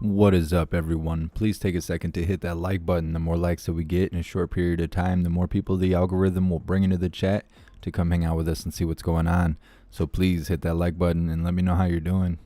What is up, everyone? Please take a second to hit that like button. The more likes that we get in a short period of time, the more people the algorithm will bring into the chat to come hang out with us and see what's going on. So please hit that like button and let me know how you're doing.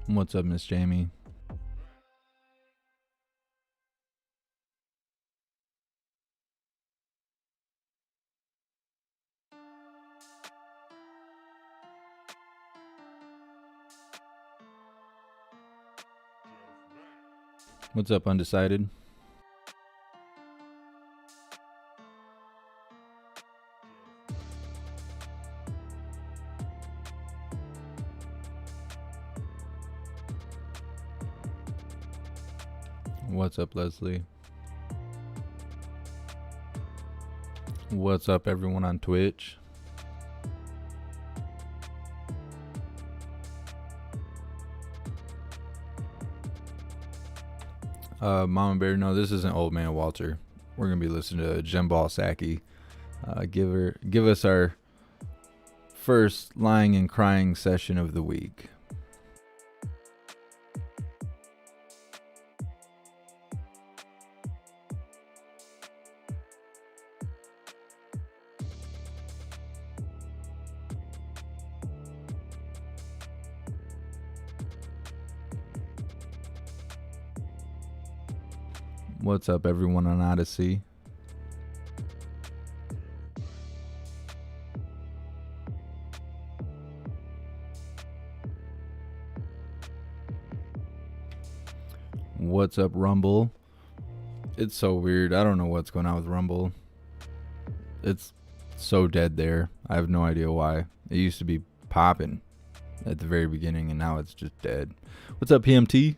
What's up, Miss Jamie? What's up, Undecided? What's up, Leslie? What's up, everyone on Twitch? Mama Bear, no, this isn't Old Man Walter. We're gonna be listening to Jembal Psaki. Give us our first lying and crying session of the week. What's up, everyone on Odyssey? What's up, Rumble? It's so weird. I don't know what's going on with Rumble. It's so dead there. I have no idea why. It used to be popping at the very beginning, and now it's just dead. What's up, PMT?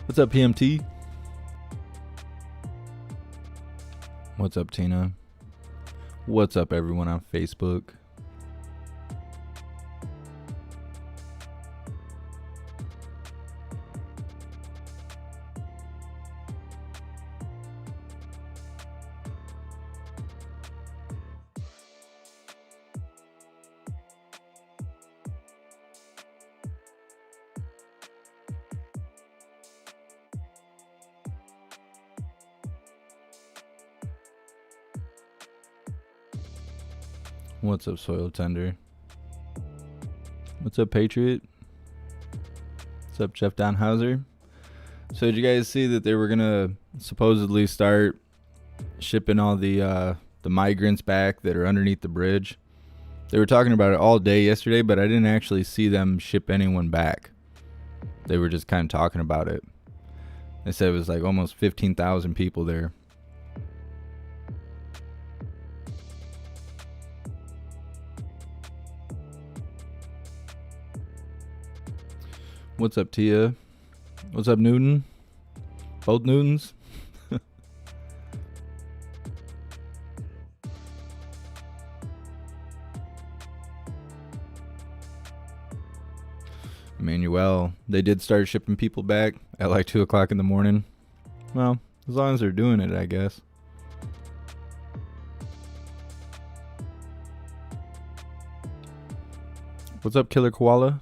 What's up, PMT? What's up, Tina? What's up, everyone on Facebook? What's up, Soil Tender? What's up, Patriot? What's up, Jeff Donhauser? So did you guys see that they were gonna supposedly start shipping all the migrants back that are underneath the bridge? They were talking about it all day yesterday, but I didn't actually see them ship anyone back. They were just kind of talking about it. They said it was like almost 15,000 people there. What's up, Tia? What's up, Newton? Both Newtons? Emmanuel, they did start shipping people back at like 2 o'clock in the morning. Well, as long as they're doing it, I guess. What's up, Killer Koala?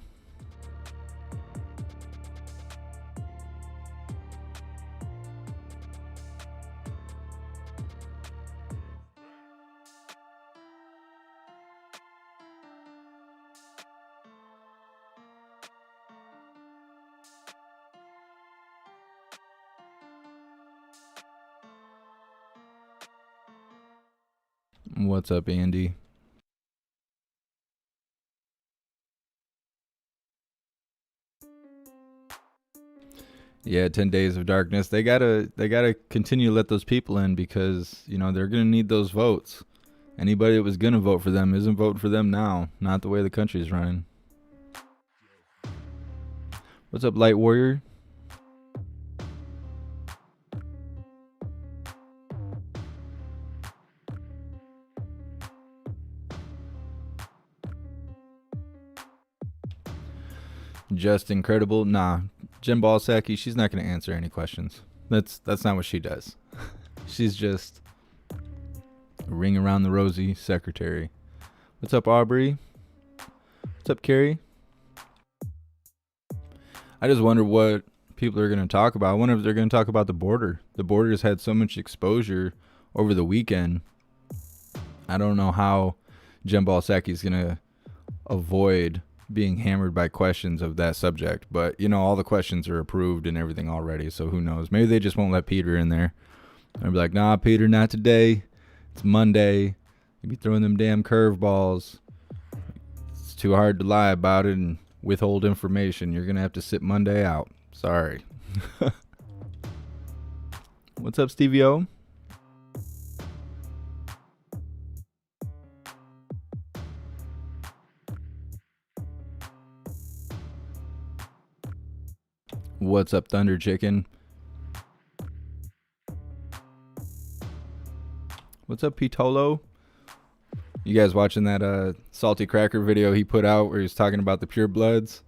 What's up, Andy? Yeah, 10 days of darkness. They gotta continue to let those people in because, they're gonna need those votes. Anybody that was gonna vote for them isn't voting for them now. Not the way the country's running. What's up, Light Warrior? Just incredible. Nah, Jen Psaki, she's not gonna answer any questions. That's not what she does. She's just a ring around the rosy secretary. What's up, Aubrey? What's up, Carrie? I just wonder what people are going to talk about. I wonder if they're going to talk about the border. The border's had so much exposure over the weekend. I don't know how Jen Psaki is going to avoid being hammered by questions of that subject. But, all the questions are approved and everything already, so who knows? Maybe they just won't let Peter in there. They'll be like, nah, Peter, not today. It's Monday. You be throwing them damn curveballs. It's too hard to lie about it and withhold information. You're going to have to sit Monday out. Sorry. What's up, Stevie O? What's up, Thunder Chicken? What's up, Pitolo? You guys watching that Salty Cracker video he put out where he's talking about the pure bloods?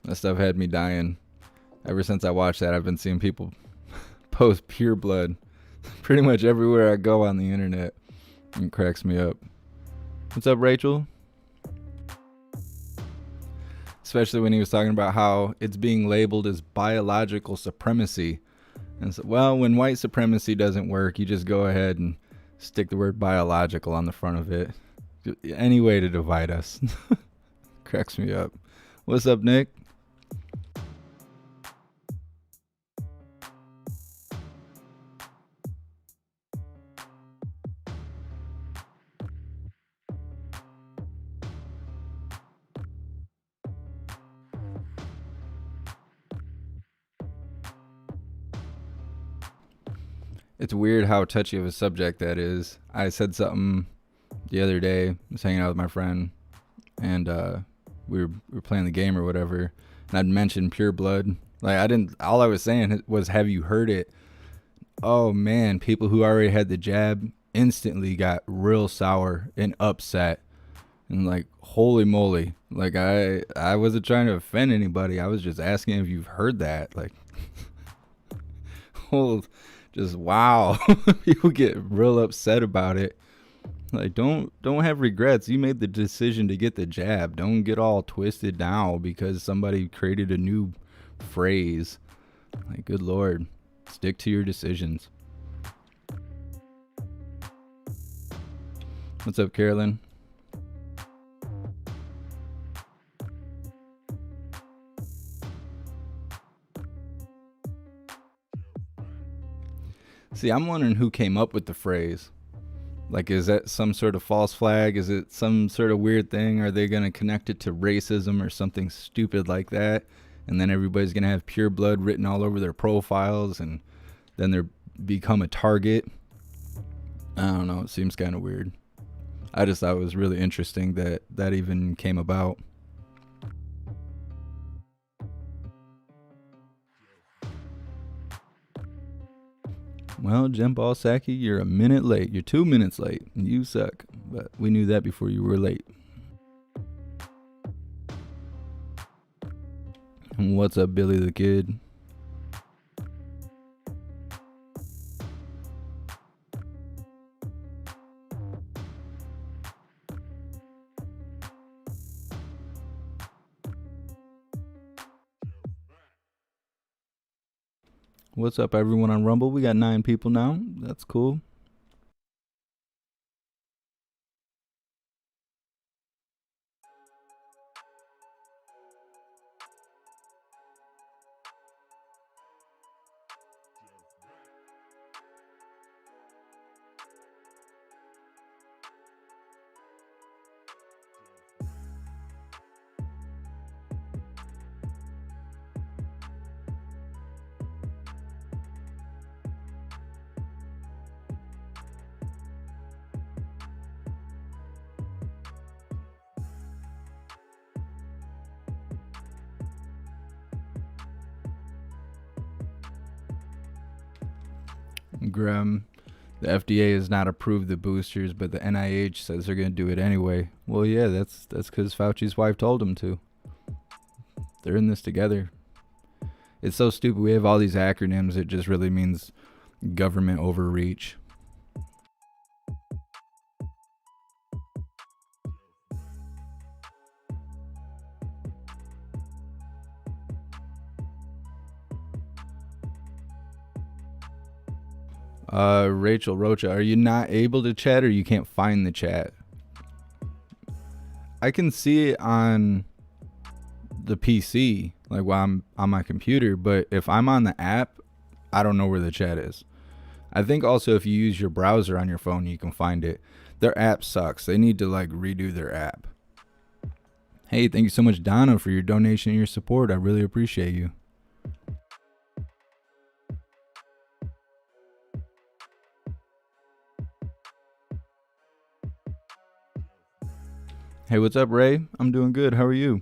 That stuff had me dying. Ever since I watched that, I've been seeing people post pure blood pretty much everywhere I go on the internet. It cracks me up. What's up, Rachel? Especially when he was talking about how it's being labeled as biological supremacy. And so, well, when white supremacy doesn't work, you just go ahead and stick the word biological on the front of it. Any way to divide us. Cracks me up. What's up, Nick? It's weird how touchy of a subject that is. I said something the other day. I was hanging out with my friend, and we were playing the game or whatever, and I'd mentioned pure blood. All I was saying was, have you heard it? Oh man, people who already had the jab instantly got real sour and upset, and like, holy moly! Like I wasn't trying to offend anybody. I was just asking if you've heard that. Like, just wow. People get real upset about it. Like, don't have regrets. You made the decision to get the jab. Don't get all twisted now because somebody created a new phrase. Like, good Lord, stick to your decisions. What's up, Carolyn? See, I'm wondering who came up with the phrase. Like, is that some sort of false flag? Is it some sort of weird thing? Are they going to connect it to racism or something stupid like that? And then everybody's going to have pure blood written all over their profiles, and then they're become a target. I don't know. It seems kind of weird. I just thought it was really interesting that even came about. Well, Jen Psaki, you're a minute late. You're 2 minutes late. You suck. But we knew that before you were late. What's up, Billy the Kid? What's up, everyone on Rumble? We got 9 people now. That's cool. Graham, the FDA has not approved the boosters, but the NIH says they're going to do it anyway. Well, yeah, that's because Fauci's wife told him to. They're in this together. It's so stupid. We have all these acronyms. It just really means government overreach. Rachel Rocha, are you not able to chat or you can't find the chat? I can see it on the PC, like while I'm on my computer, but if I'm on the app, I don't know where the chat is. I think also if you use your browser on your phone, you can find it. Their app sucks. They need to like redo their app. Hey, thank you so much, Donna, for your donation and your support. I really appreciate you. Hey, what's up, Ray? I'm doing good. How are you?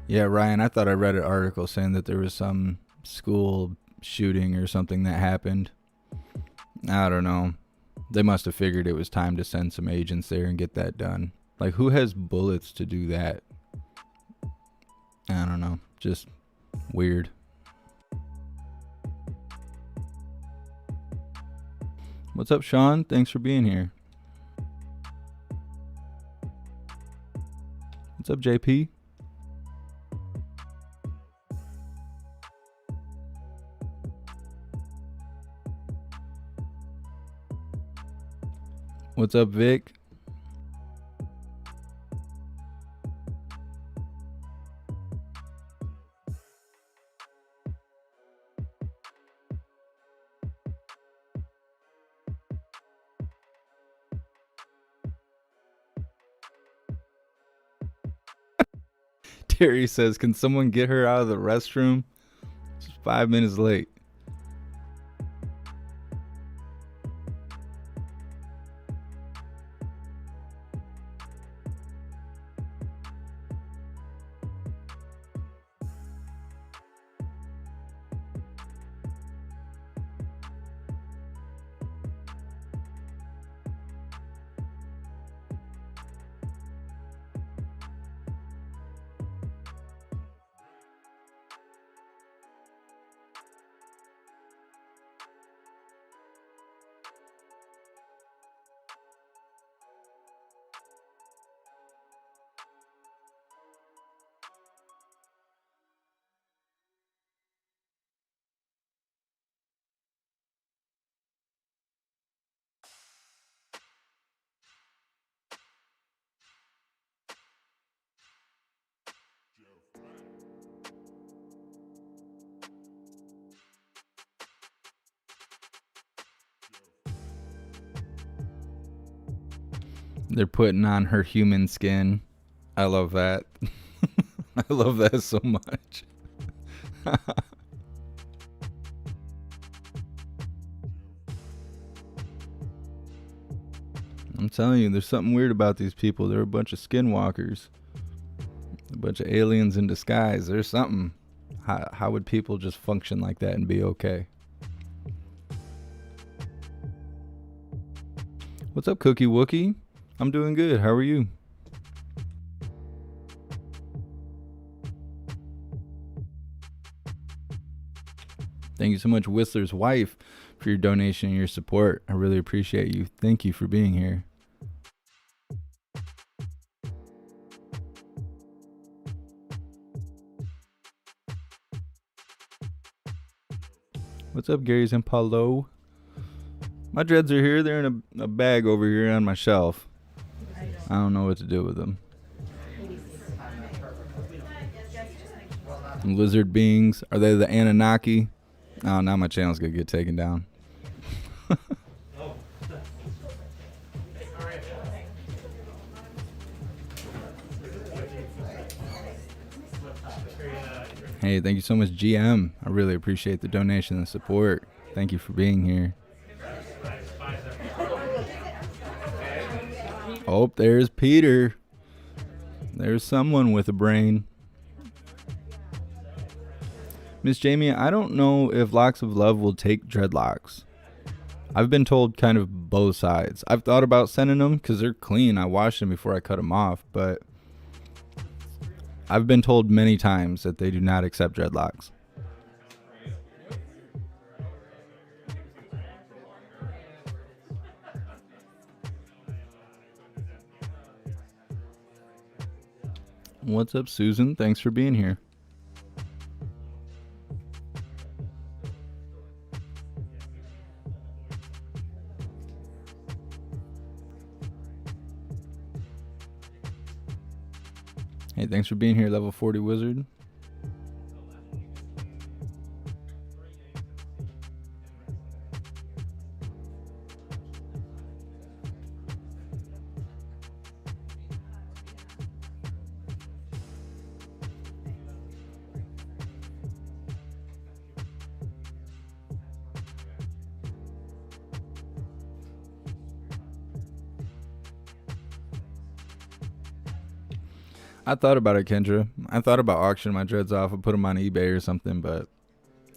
Yeah, Ryan, I thought I read an article saying that there was some school shooting or something that happened. I don't know. They must have figured it was time to send some agents there and get that done. Like, who has bullets to do that? I don't know. Just weird. What's up, Sean? Thanks for being here. What's up, JP? What's up, Vic? Terry says, can someone get her out of the restroom? She's 5 minutes late. They're putting on her human skin. I love that. I love that so much. I'm telling you, there's something weird about these people. They're a bunch of skinwalkers. A bunch of aliens in disguise. There's something. How would people just function like that and be okay? What's up, Cookie Wookie? I'm doing good. How are you? Thank you so much, Whistler's wife, for your donation and your support. I really appreciate you. Thank you for being here. What's up, Gary's and Paulo? My dreads are here. They're in a bag over here on my shelf. I don't know what to do with them. Lizard beings. Are they the Anunnaki? Oh, now my channel's going to get taken down. Hey, thank you so much, GM. I really appreciate the donation and support. Thank you for being here. Oh, there's Peter. There's someone with a brain. Miss Jamie, I don't know if Locks of Love will take dreadlocks. I've been told kind of both sides. I've thought about sending them because they're clean. I wash them before I cut them off, but I've been told many times that they do not accept dreadlocks. What's up, Susan? Thanks for being here. Hey, thanks for being here, level 40 wizard. I thought about it, Kendra. I thought about auctioning my dreads off and put them on eBay or something, but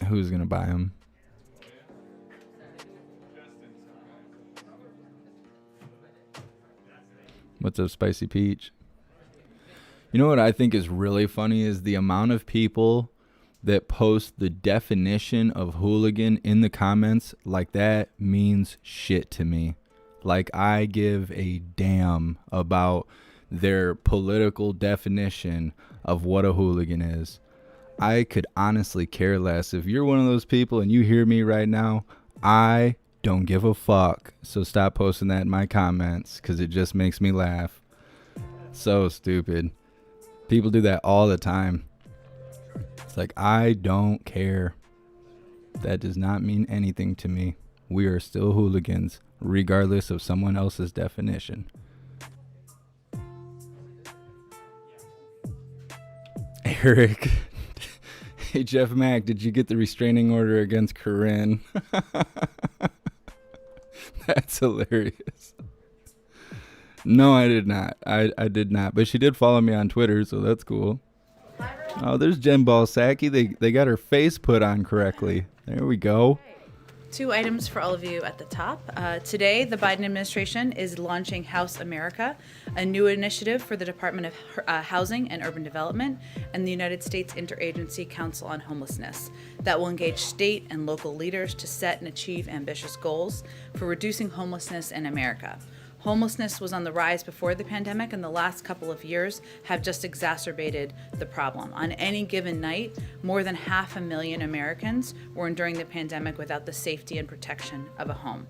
who's going to buy them? What's up, Spicy Peach? You know what I think is really funny is the amount of people that post the definition of hooligan in the comments like that means shit to me. Like I give a damn about their political definition of what a hooligan is. I could honestly care less. If you're one of those people and you hear me right now, I don't give a fuck. So stop posting that in my comments because it just makes me laugh. So stupid. People do that all the time. It's like, I don't care. That does not mean anything to me. We are still hooligans, regardless of someone else's definition. Eric. Hey, Jeff Mack, did you get the restraining order against Corinne? That's hilarious. No, I did not. I did not. But she did follow me on Twitter, so that's cool. Oh, there's Jen Balsaki. They got her face put on correctly. There we go. 2 items for all of you at the top. Today, the Biden administration is launching House America, a new initiative for the Department of Housing and Urban Development and the United States Interagency Council on Homelessness that will engage state and local leaders to set and achieve ambitious goals for reducing homelessness in America. Homelessness was on the rise before the pandemic, and the last couple of years have just exacerbated the problem. On any given night, more than 500,000 Americans were enduring the pandemic without the safety and protection of a home.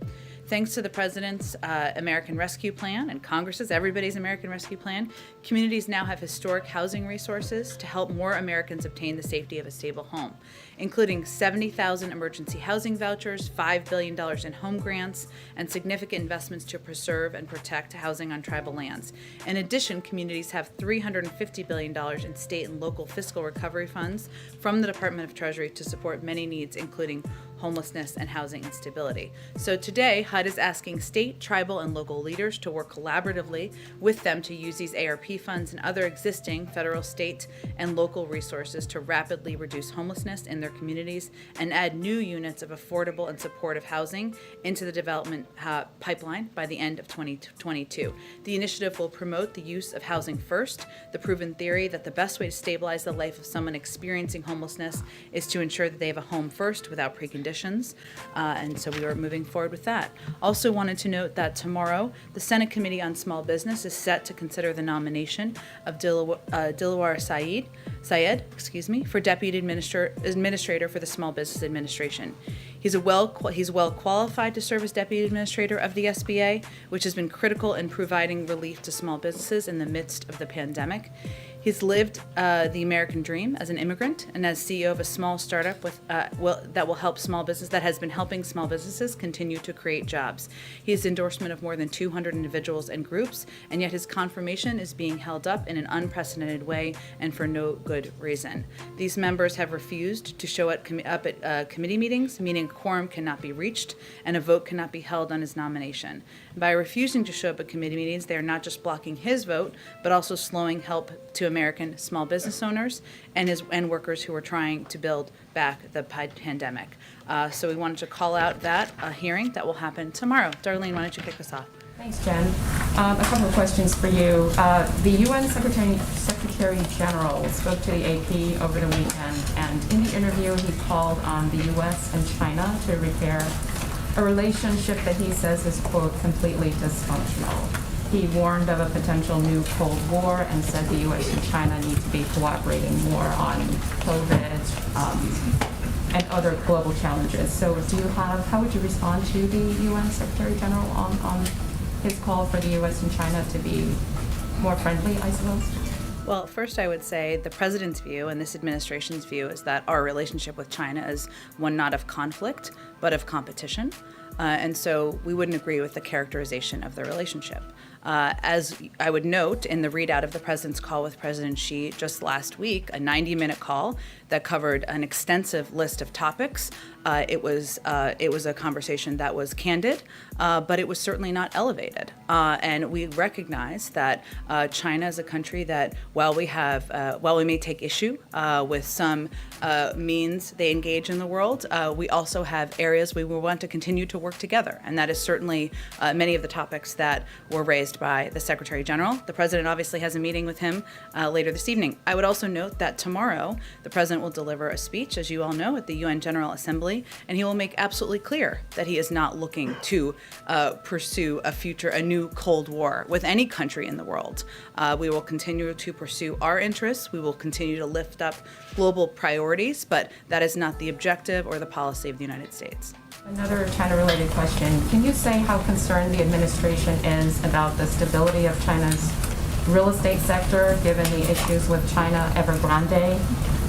Thanks to the President's American Rescue Plan and Congress's Everybody's American Rescue Plan, communities now have historic housing resources to help more Americans obtain the safety of a stable home, including 70,000 emergency housing vouchers, $5 billion in home grants, and significant investments to preserve and protect housing on tribal lands. In addition, communities have $350 billion in state and local fiscal recovery funds from the Department of Treasury to support many needs, including homelessness and housing instability. So today, HUD is asking state, tribal, and local leaders to work collaboratively with them to use these ARP funds and other existing federal, state, and local resources to rapidly reduce homelessness in their communities and add new units of affordable and supportive housing into the development pipeline by the end of 2022. The initiative will promote the use of housing first, the proven theory that the best way to stabilize the life of someone experiencing homelessness is to ensure that they have a home first without preconditions. And so we are moving forward with that. Also wanted to note that tomorrow, the Senate Committee on Small Business is set to consider the nomination of Dilawar Syed, for Deputy Administrator for the Small Business Administration. He's well qualified to serve as Deputy Administrator of the SBA, which has been critical in providing relief to small businesses in the midst of the pandemic. He's lived the American dream as an immigrant and as CEO of a small startup that has been helping small businesses continue to create jobs. He has endorsement of more than 200 individuals and groups, and yet his confirmation is being held up in an unprecedented way and for no good reason. These members have refused to show up at committee meetings, meaning a quorum cannot be reached and a vote cannot be held on his nomination. By refusing to show up at committee meetings, they are not just blocking his vote, but also slowing help to American small business owners and workers who are trying to build back the pandemic. So we wanted to call out that hearing that will happen tomorrow. Darlene, why don't you kick us off? Thanks, Jen. A couple of questions for you. The UN Secretary General spoke to the AP over the weekend, and in the interview he called on the US and China to repair a relationship that he says is, quote, completely dysfunctional. He warned of a potential new Cold War and said the US and China need to be cooperating more on COVID and other global challenges. So how would you respond to the UN Secretary General on his call for the US and China to be more friendly, I suppose? Well, first I would say the president's view and this administration's view is that our relationship with China is one not of conflict, but of competition. And so we wouldn't agree with the characterization of the relationship. As I would note in the readout of the president's call with President Xi just last week, a 90-minute call that covered an extensive list of topics. It was a conversation that was candid, but it was certainly not elevated. And we recognize that China is a country that, while we may take issue with some means they engage in the world, we also have areas we will want to continue to work together. And that is certainly many of the topics that were raised by the Secretary General. The President obviously has a meeting with him later this evening. I would also note that tomorrow the President will deliver a speech, as you all know, at the UN General Assembly, and he will make absolutely clear that he is not looking to pursue a new Cold War with any country in the world. We will continue to pursue our interests. We will continue to lift up global priorities, but that is not the objective or the policy of the United States. Another China-related question. Can you say how concerned the administration is about the stability of China's real estate sector, given the issues with China Evergrande?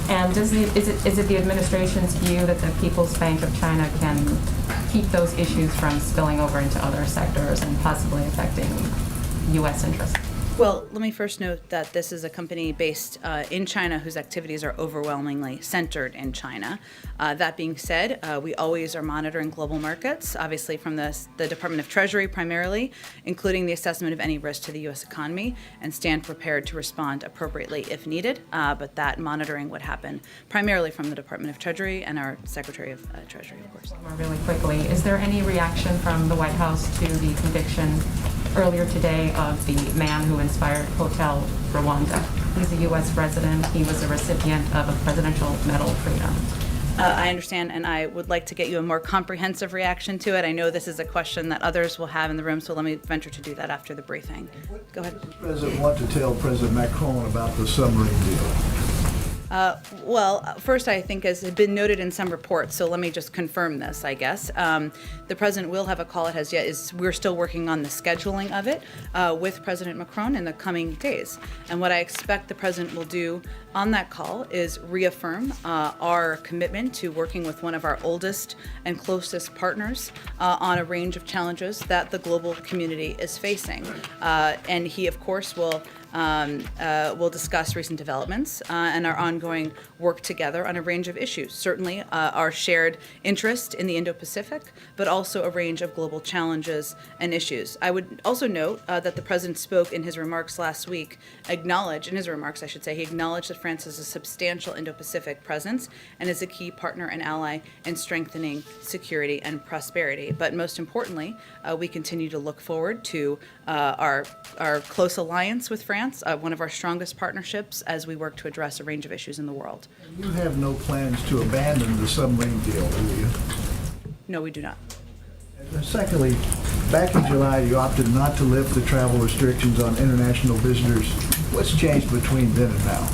And is it the administration's view that the People's Bank of China can keep those issues from spilling over into other sectors and possibly affecting U.S. interests? Well, let me first note that this is a company based in China whose activities are overwhelmingly centered in China. That being said, we always are monitoring global markets, obviously from the Department of Treasury primarily, including the assessment of any risk to the U.S. economy, and stand prepared to respond appropriately if needed. But that monitoring would happen primarily from the Department of Treasury and our Secretary of Treasury, of course. Really quickly, is there any reaction from the White House to the conviction earlier today of the man who inspired Hotel Rwanda? He's a U.S. resident. He was a recipient of a Presidential Medal of Freedom. I understand, and I would like to get you a more comprehensive reaction to it. I know this is a question that others will have in the room, so let me venture to do that after the briefing. Go ahead. What does the President want to tell President Macron about the submarine deal? Well, first, I think, as has been noted in some reports, so let me just confirm this, I guess. The president will have a call. We're still working on the scheduling of it with President Macron in the coming days. And what I expect the president will do on that call is reaffirm our commitment to working with one of our oldest and closest partners on a range of challenges that the global community is facing. And he, of course, will discuss recent developments and our ongoing work together on a range of issues. Certainly our shared interest in the Indo-Pacific, but also a range of global challenges and issues. I would also note that the president spoke in his remarks last week, he acknowledged that France has a substantial Indo-Pacific presence and is a key partner and ally in strengthening security and prosperity. But most importantly, we continue to look forward to our close alliance with France, one of our strongest partnerships as we work to address a range of issues in the world. You have no plans to abandon the submarine deal, do you? No, we do not. And secondly, back in July, you opted not to lift the travel restrictions on international visitors. What's changed between then and now?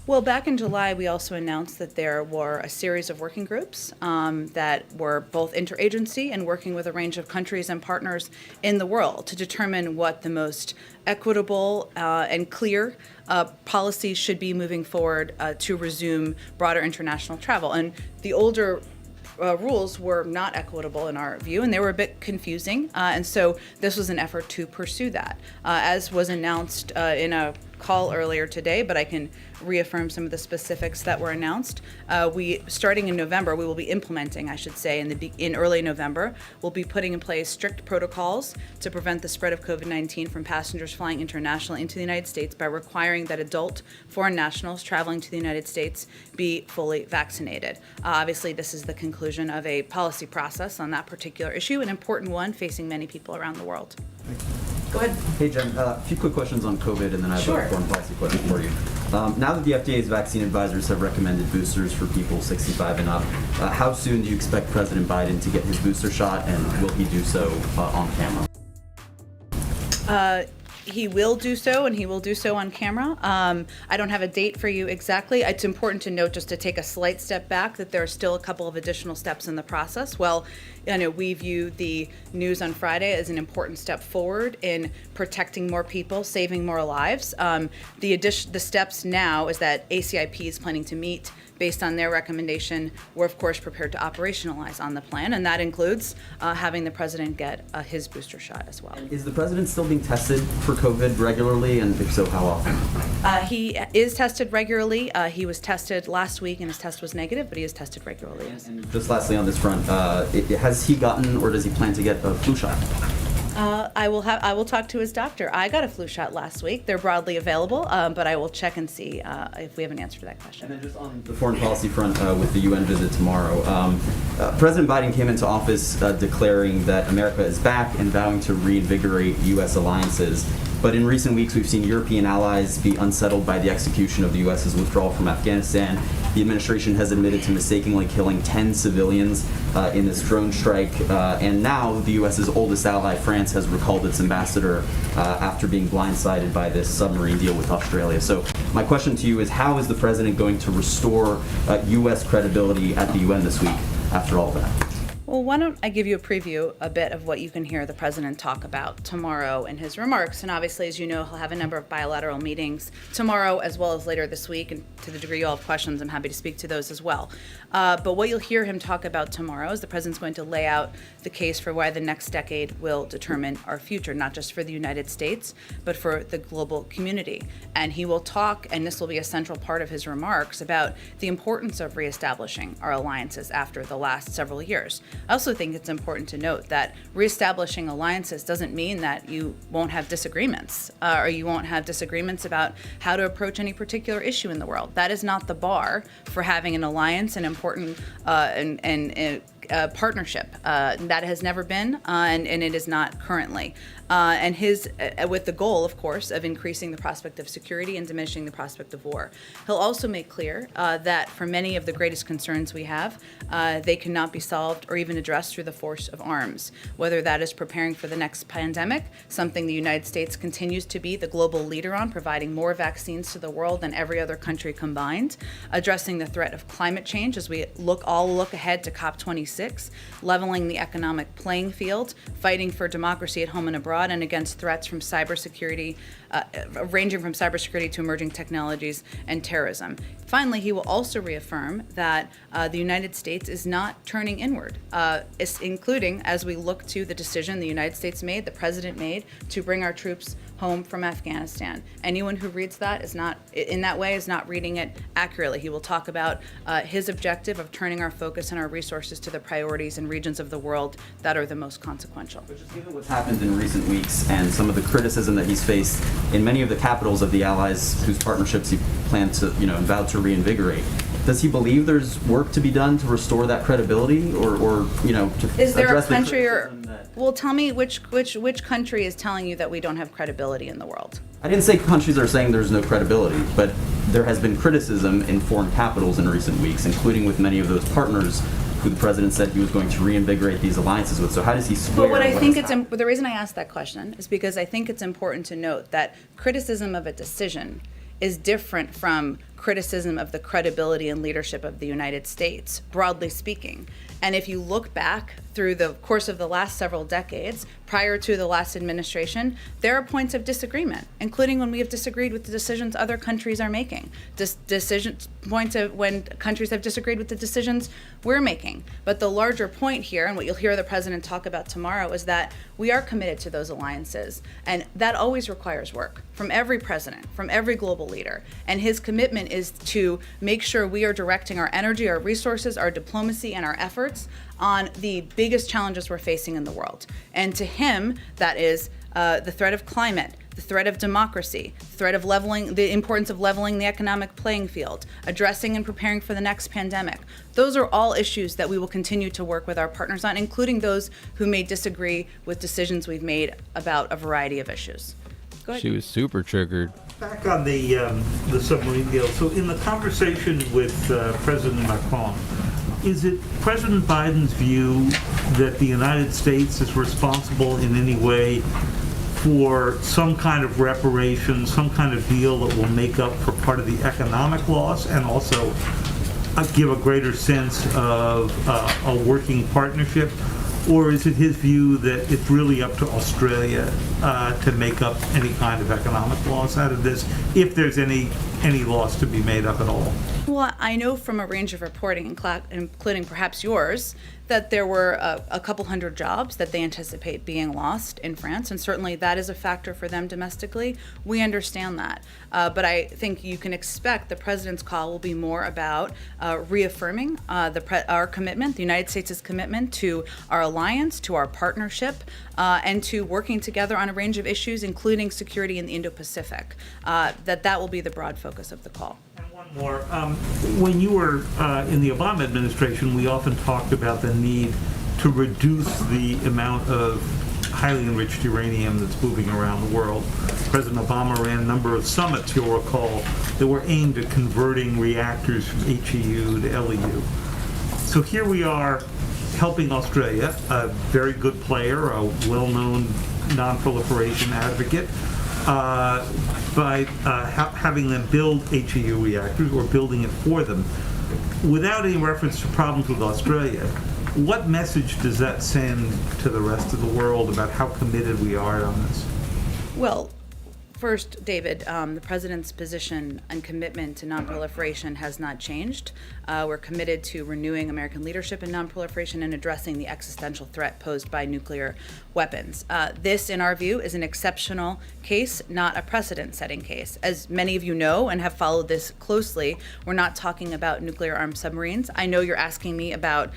Well, back in July, we also announced that there were a series of working groups that were both interagency and working with a range of countries and partners in the world to determine what the most equitable and clear policies should be moving forward to resume broader international travel. And the older rules were not equitable in our view, and they were a bit confusing. And so this was an effort to pursue that. As was announced in a call earlier today, but I can reaffirm some of the specifics that were announced. Starting in November, we will be implementing, I should say, in early November, we'll be putting in place strict protocols to prevent the spread of COVID-19 from passengers flying internationally into the United States by requiring that adult foreign nationals traveling to the United States be fully vaccinated. Obviously, this is the conclusion of a policy process on that particular issue, an important one facing many people around the world. Go ahead. Hey, Jen, a few quick questions on COVID, and then I have a foreign policy question for you. Now that the FDA's vaccine advisors have recommended boosters for people 65 and up, how soon do you expect President Biden to get his booster shot, and will he do so on camera? He will do so, and he will do so on camera. I don't have a date for you exactly. It's important to note, just to take a slight step back, that there are still a couple of additional steps in the process. Well, we view the news on Friday as an important step forward in protecting more people, saving more lives. The steps now is that ACIP is planning to meet based on their recommendation. We're of course prepared to operationalize on the plan, and that includes having the president get his booster shot as well. Is the president still being tested for COVID regularly, and if so, how often? He is tested regularly. He was tested last week, and his test was negative, but he is tested regularly. Yes. And just lastly on this front, has he gotten, or does he plan to get a flu shot? I will talk to his doctor. I got a flu shot last week. They're broadly available, but I will check and see if we have an answer to that question. And then just on the foreign policy front, with the UN visit tomorrow, President Biden came into office declaring that America is back and vowing to reinvigorate U.S. alliances. But in recent weeks, we've seen European allies be unsettled by the execution of the U.S.'s withdrawal from Afghanistan. The administration has admitted to mistakenly killing 10 civilians in this drone strike. And now the U.S.'s oldest ally, France, has recalled its ambassador after being blindsided by this submarine deal with Australia. So my question to you is, how is the president going to restore U.S. credibility at the UN this week after all of that? Well, why don't I give you a bit of what you can hear the president talk about tomorrow in his remarks. And obviously, as you know, he'll have a number of bilateral meetings tomorrow as well as later this week. And to the degree you all have questions, I'm happy to speak to those as well. But what you'll hear him talk about tomorrow is the president's going to lay out the case for why the next decade will determine our future, not just for the United States, but for the global community. And he will talk, and this will be a central part of his remarks, about the importance of reestablishing our alliances after the last several years. I also think it's important to note that reestablishing alliances doesn't mean that you won't have disagreements or you won't have disagreements about how to approach any particular issue in the world. That is not the bar for having an alliance, an important partnership. That has never been, and it is not currently. And with the goal, of course, of increasing the prospect of security and diminishing the prospect of war. He'll also make clear that for many of the greatest concerns we have, they cannot be solved or even addressed through the force of arms. Whether that is preparing for the next pandemic, something the United States continues to be the global leader on, providing more vaccines to the world than every other country combined, addressing the threat of climate change as we look ahead to COP26, leveling the economic playing field, fighting for democracy at home and abroad, and against threats from cybersecurity, ranging from cybersecurity to emerging technologies and terrorism. Finally, he will also reaffirm that the United States is not turning inward, including as we look to the decision the United States made, the president made, to bring our troops home from Afghanistan. Anyone who reads that is not reading it accurately. He will talk about his objective of turning our focus and our resources to the priorities and regions of the world that are the most consequential. But just given what's happened in recent weeks and some of the criticism that he's faced in many of the capitals of the allies whose partnerships he planned to, vowed to reinvigorate, does he believe there's work to be done to restore that credibility, or to is there address a country the or? that... Well, tell me which country is telling you that we don't have credibility in the world? I didn't say countries are saying there's no credibility, but there has been criticism in foreign capitals in recent weeks, including with many of those partners who the president said he was going to reinvigorate these alliances with. So how does he square? But what I think the reason I asked that question is because I think it's important to note that criticism of a decision is different from criticism of the credibility and leadership of the United States, broadly speaking. And if you look back through the course of the last several decades, prior to the last administration, there are points of disagreement, including when we have disagreed with the decisions other countries are making, points of when countries have disagreed with the decisions we're making. But the larger point here, and what you'll hear the president talk about tomorrow, is that we are committed to those alliances. And that always requires work from every president, from every global leader. And his commitment is to make sure we are directing our energy, our resources, our diplomacy, and our efforts on the biggest challenges we're facing in the world. And to him, that is the threat of climate, the threat of democracy, the threat of the importance of leveling the economic playing field, addressing and preparing for the next pandemic. Those are all issues that we will continue to work with our partners on, including those who may disagree with decisions we've made about a variety of issues. Go ahead. She was super triggered. Back on the submarine deal. So in the conversation with President Macron, is it President Biden's view that the United States is responsible in any way for some kind of reparation, some kind of deal that will make up for part of the economic loss and also give a greater sense of a working partnership? Or is it his view that it's really up to Australia to make up any kind of economic loss out of this, if there's any loss to be made up at all? Well, I know from a range of reporting, including perhaps yours, that there were a couple hundred jobs that they anticipate being lost in France, and certainly that is a factor for them domestically. We understand that. But I think you can expect the president's call will be more about reaffirming our commitment, the United States' commitment to our alliance, to our partnership, and to working together on a range of issues, including security in the Indo-Pacific. That will be the broad focus of the call. More. When you were in the Obama administration, we often talked about the need to reduce the amount of highly enriched uranium that's moving around the world. President Obama ran a number of summits, you'll recall, that were aimed at converting reactors from HEU to LEU. So here we are helping Australia, a very good player, a well-known non-proliferation advocate, by having them build HEU reactors or building it for them. Without any reference to problems with Australia, what message does that send to the rest of the world about how committed we are on this? Well, first, David, the president's position and commitment to nonproliferation has not changed. We're committed to renewing American leadership in nonproliferation and addressing the existential threat posed by nuclear weapons. This, in our view, is an exceptional case, not a precedent-setting case. As many of you know and have followed this closely, we're not talking about nuclear-armed submarines. I know you're asking me about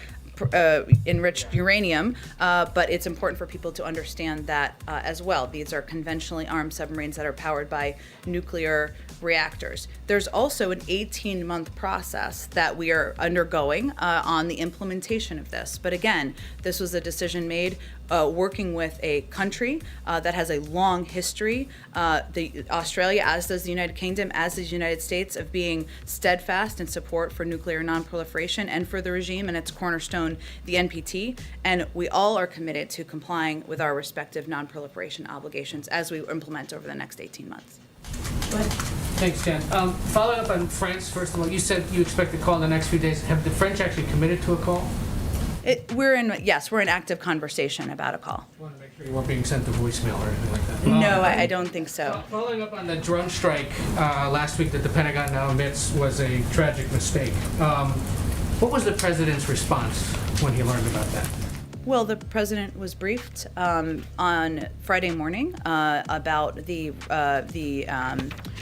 enriched uranium, but it's important for people to understand that as well. These are conventionally armed submarines that are powered by nuclear reactors. There's also an 18-month process that we are undergoing on the implementation of this. But again, this was a decision made working with a country that has a long history, Australia, as does the United Kingdom, as does the United States, of being steadfast in support for nuclear nonproliferation and for the regime and its cornerstone, the NPT. And we all are committed to complying with our respective nonproliferation obligations as we implement over the next 18 months. Go ahead. Thanks, Jen. Following up on France, first of all, you said you expect a call in the next few days. Have the French actually committed to a call? We're in active conversation about a call. I want to make sure you weren't being sent a voicemail or anything like that. No, I don't think so. Following up on the drone strike last week that the Pentagon now admits was a tragic mistake. What was the president's response when he learned about that? Well, the president was briefed on Friday morning about the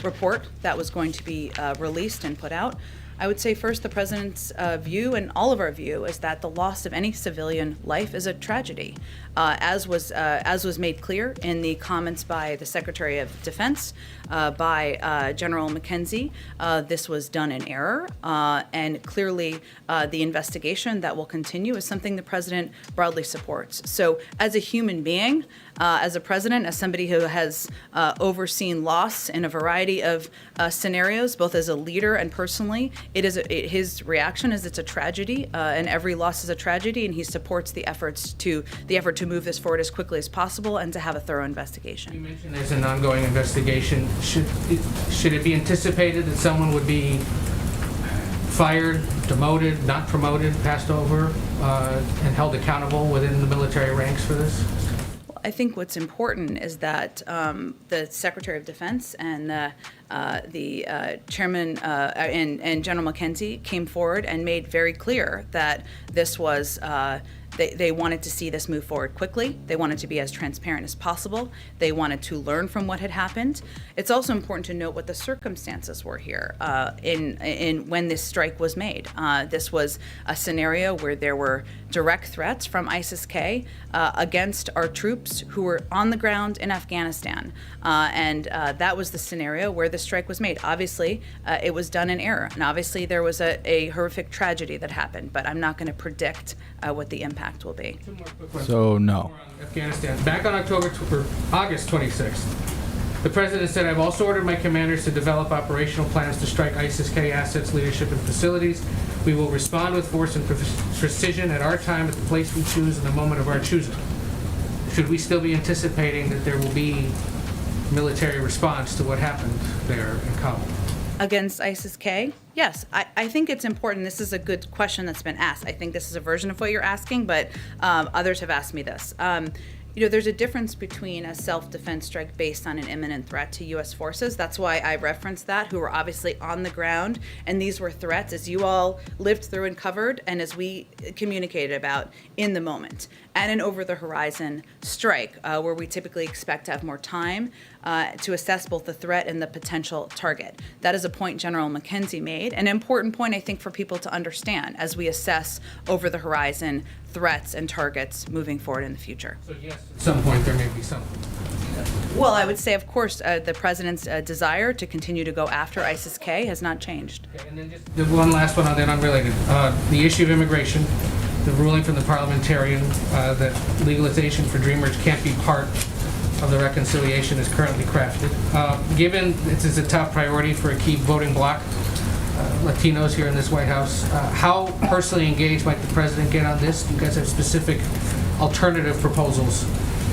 report that was going to be released and put out. I would say first, the president's view and all of our view is that the loss of any civilian life is a tragedy, as was made clear in the comments by the Secretary of Defense, by General McKenzie. This was done in error, and clearly the investigation that will continue is something the president broadly supports. So, as a human being, As a president, as somebody who has overseen loss in a variety of scenarios, both as a leader and personally, his reaction is it's a tragedy, and every loss is a tragedy, and he supports the effort to move this forward as quickly as possible and to have a thorough investigation. You mentioned there's an ongoing investigation. Should it be anticipated that someone would be fired, demoted, not promoted, passed over, and held accountable within the military ranks for this? I think what's important is that the Secretary of Defense and the Chairman and General McKenzie came forward and made very clear that this was. They wanted to see this move forward quickly. They wanted to be as transparent as possible. They wanted to learn from what had happened. It's also important to note what the circumstances were here in when this strike was made. This was a scenario where there were direct threats from ISIS-K against our troops who were on the ground in Afghanistan, and that was the scenario where the strike was made. Obviously, it was done in error, and obviously there was a horrific tragedy that happened. But I'm not going to predict what the impact will be. Two more quick ones. So, no. Afghanistan. Back on August 26th, the president said, "I've also ordered my commanders to develop operational plans to strike ISIS-K assets, leadership, and facilities. We will respond with force and precision at our time, at the place we choose, and the moment of our choosing." Should we still be anticipating that there will be military response to what happened there in Kabul? Against ISIS-K? Yes, I think it's important. This is a good question that's been asked. I think this is a version of what you're asking, but others have asked me this. There's a difference between a self-defense strike based on an imminent threat to U.S. forces. That's why I referenced that, who were obviously on the ground, and these were threats, as you all lived through and covered, and as we communicated about in the moment. And an over-the-horizon strike, where we typically expect to have more time to assess both the threat and the potential target. That is a point General McKenzie made, an important point, I think, for people to understand as we assess over-the-horizon threats and targets moving forward in the future. So yes, at some point there may be something. Well, I would say, of course, the president's desire to continue to go after ISIS-K has not changed. Okay, and then just the one last one on that, unrelated. The issue of immigration, the ruling from the parliamentarian that legalization for Dreamers can't be part of the reconciliation is currently crafted. Given this is a top priority for a key voting bloc, Latinos here in this White House, how personally engaged might the president get on this? Do you guys have specific alternative proposals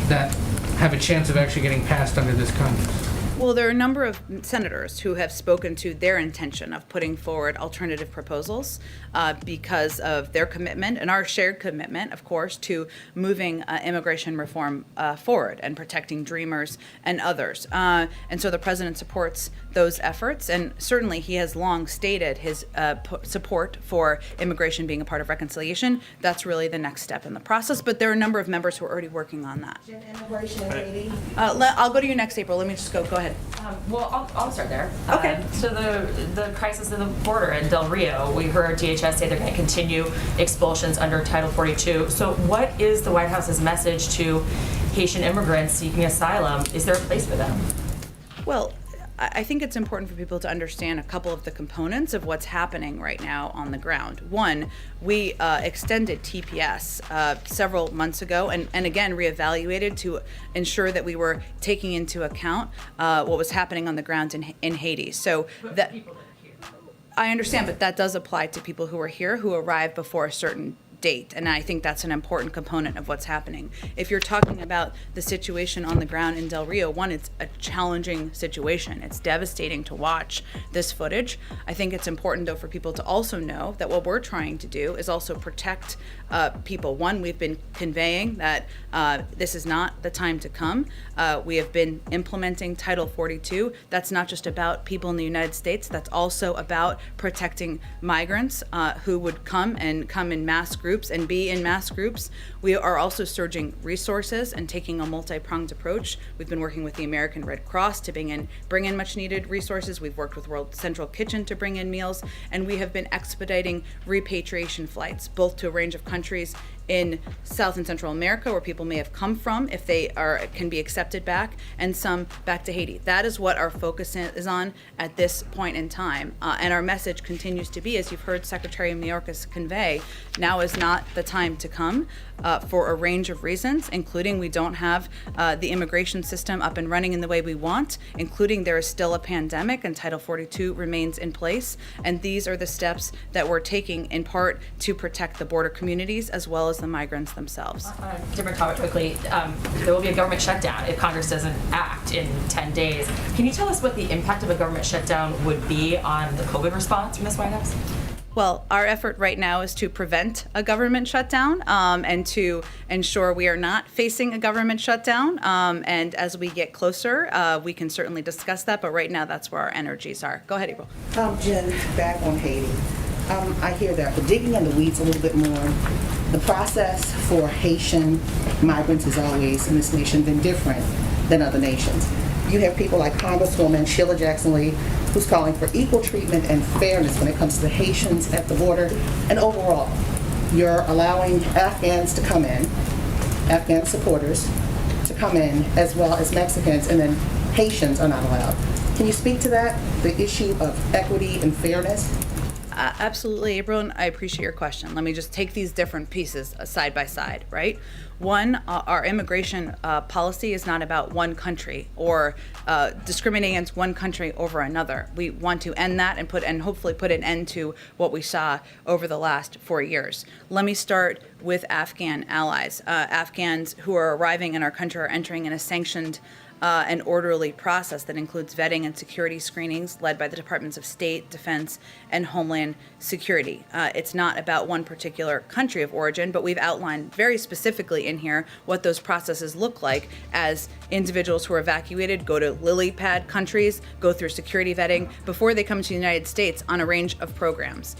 that have a chance of actually getting passed under this Congress? Well, there are a number of senators who have spoken to their intention of putting forward alternative proposals because of their commitment and our shared commitment, of course, to moving immigration reform forward and protecting Dreamers and others. And so the president supports those efforts, and certainly he has long stated his support for immigration being a part of reconciliation. That's really the next step in the process, but there are a number of members who are already working on that. Immigration in Haiti. I'll go to you next, April. Let me just go ahead. Well, I'll start there. Okay. So the crisis of the border in Del Rio, we heard DHS say they're going to continue expulsions under Title 42. So what is the White House's message to Haitian immigrants seeking asylum? Is there a place for them? Well, I think it's important for people to understand a couple of the components of what's happening right now on the ground. One, we extended TPS several months ago and again reevaluated to ensure that we were taking into account what was happening on the ground in Haiti. So that I understand, but that does apply to people who are here who arrived before a certain date, and I think that's an important component of what's happening. If you're talking about the situation on the ground in Del Rio, one, it's a challenging situation. It's devastating to watch this footage. I think it's important, though, for people to also know that what we're trying to do is also protect people. One, we've been conveying that this is not the time to come. We have been implementing Title 42. That's not just about people in the United States. That's also about protecting migrants who would come in mass groups and be in mass groups. We are also surging resources and taking a multi-pronged approach. We've been working with the American Red Cross to bring in much needed resources. We've worked with World Central Kitchen to bring in meals, and we have been expediting repatriation flights, both to a range of countries in South and Central America, where people may have come from, if they can be accepted back, and some back to Haiti. That is what our focus is on at this point in time. And our message continues to be, as you've heard Secretary Mayorkas convey, now is not the time to come for a range of reasons, including we don't have the immigration system up and running in the way we want, including there is still a pandemic and Title 42 remains in place. And these are the steps that we're taking in part to protect the border communities as well as the migrants themselves. Different comment quickly. There will be a government shutdown if Congress doesn't act in 10 days. Can you tell us what the impact of a government shutdown would be on the COVID response from this White House? Well, our effort right now is to prevent a government shutdown and to ensure we are not facing a government shutdown. And as we get closer, we can certainly discuss that. But right now, that's where our energies are. Go ahead, April. Jen, back on Haiti. I hear that, but digging in the weeds a little bit more, the process for Haitian migrants is always in this nation been different than other nations. You have people like Congresswoman Sheila Jackson-Lee, who's calling for equal treatment and fairness when it comes to the Haitians at the border. And overall, you're allowing Afghans to come in, Afghan supporters to come in, as well as Mexicans, and then Haitians are not allowed. Can you speak to that, the issue of equity and fairness? Absolutely, April, and I appreciate your question. Let me just take these different pieces side by side, right? One, our immigration policy is not about one country or discriminating against one country over another. We want to end that and hopefully put an end to what we saw over the last 4 years. Let me start with Afghan allies. Afghans who are arriving in our country are entering in a sanctioned an orderly process that includes vetting and security screenings led by the Departments of State, Defense, and Homeland Security. It's not about one particular country of origin, but we've outlined very specifically in here what those processes look like as individuals who are evacuated go to lily pad countries, go through security vetting before they come to the United States on a range of programs.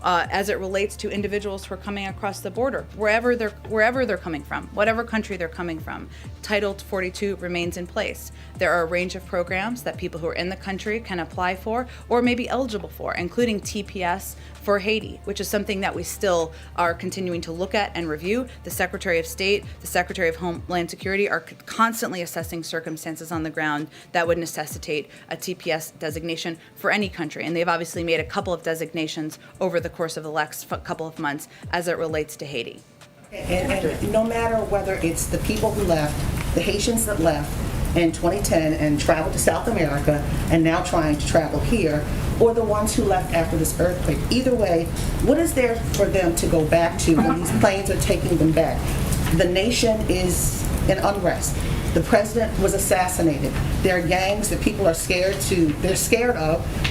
As it relates to individuals who are coming across the border, wherever they're coming from, whatever country they're coming from, Title 42 remains in place. There are a range of programs that people who are in the country can apply for or may be eligible for, including TPS for Haiti, which is something that we still are continuing to look at and review. The Secretary of State, the Secretary of Homeland Security are constantly assessing circumstances on the ground that would necessitate a TPS designation for any country. And they've obviously made a couple of designations over the course of the last couple of months as it relates to Haiti. And no matter whether it's the people who left, the Haitians that left in 2010 and traveled to South America and now trying to travel here, or the ones who left after this earthquake, either way, what is there for them to go back to when these planes are taking them back? The nation is in unrest. The president was assassinated. There are gangs that people are scared of.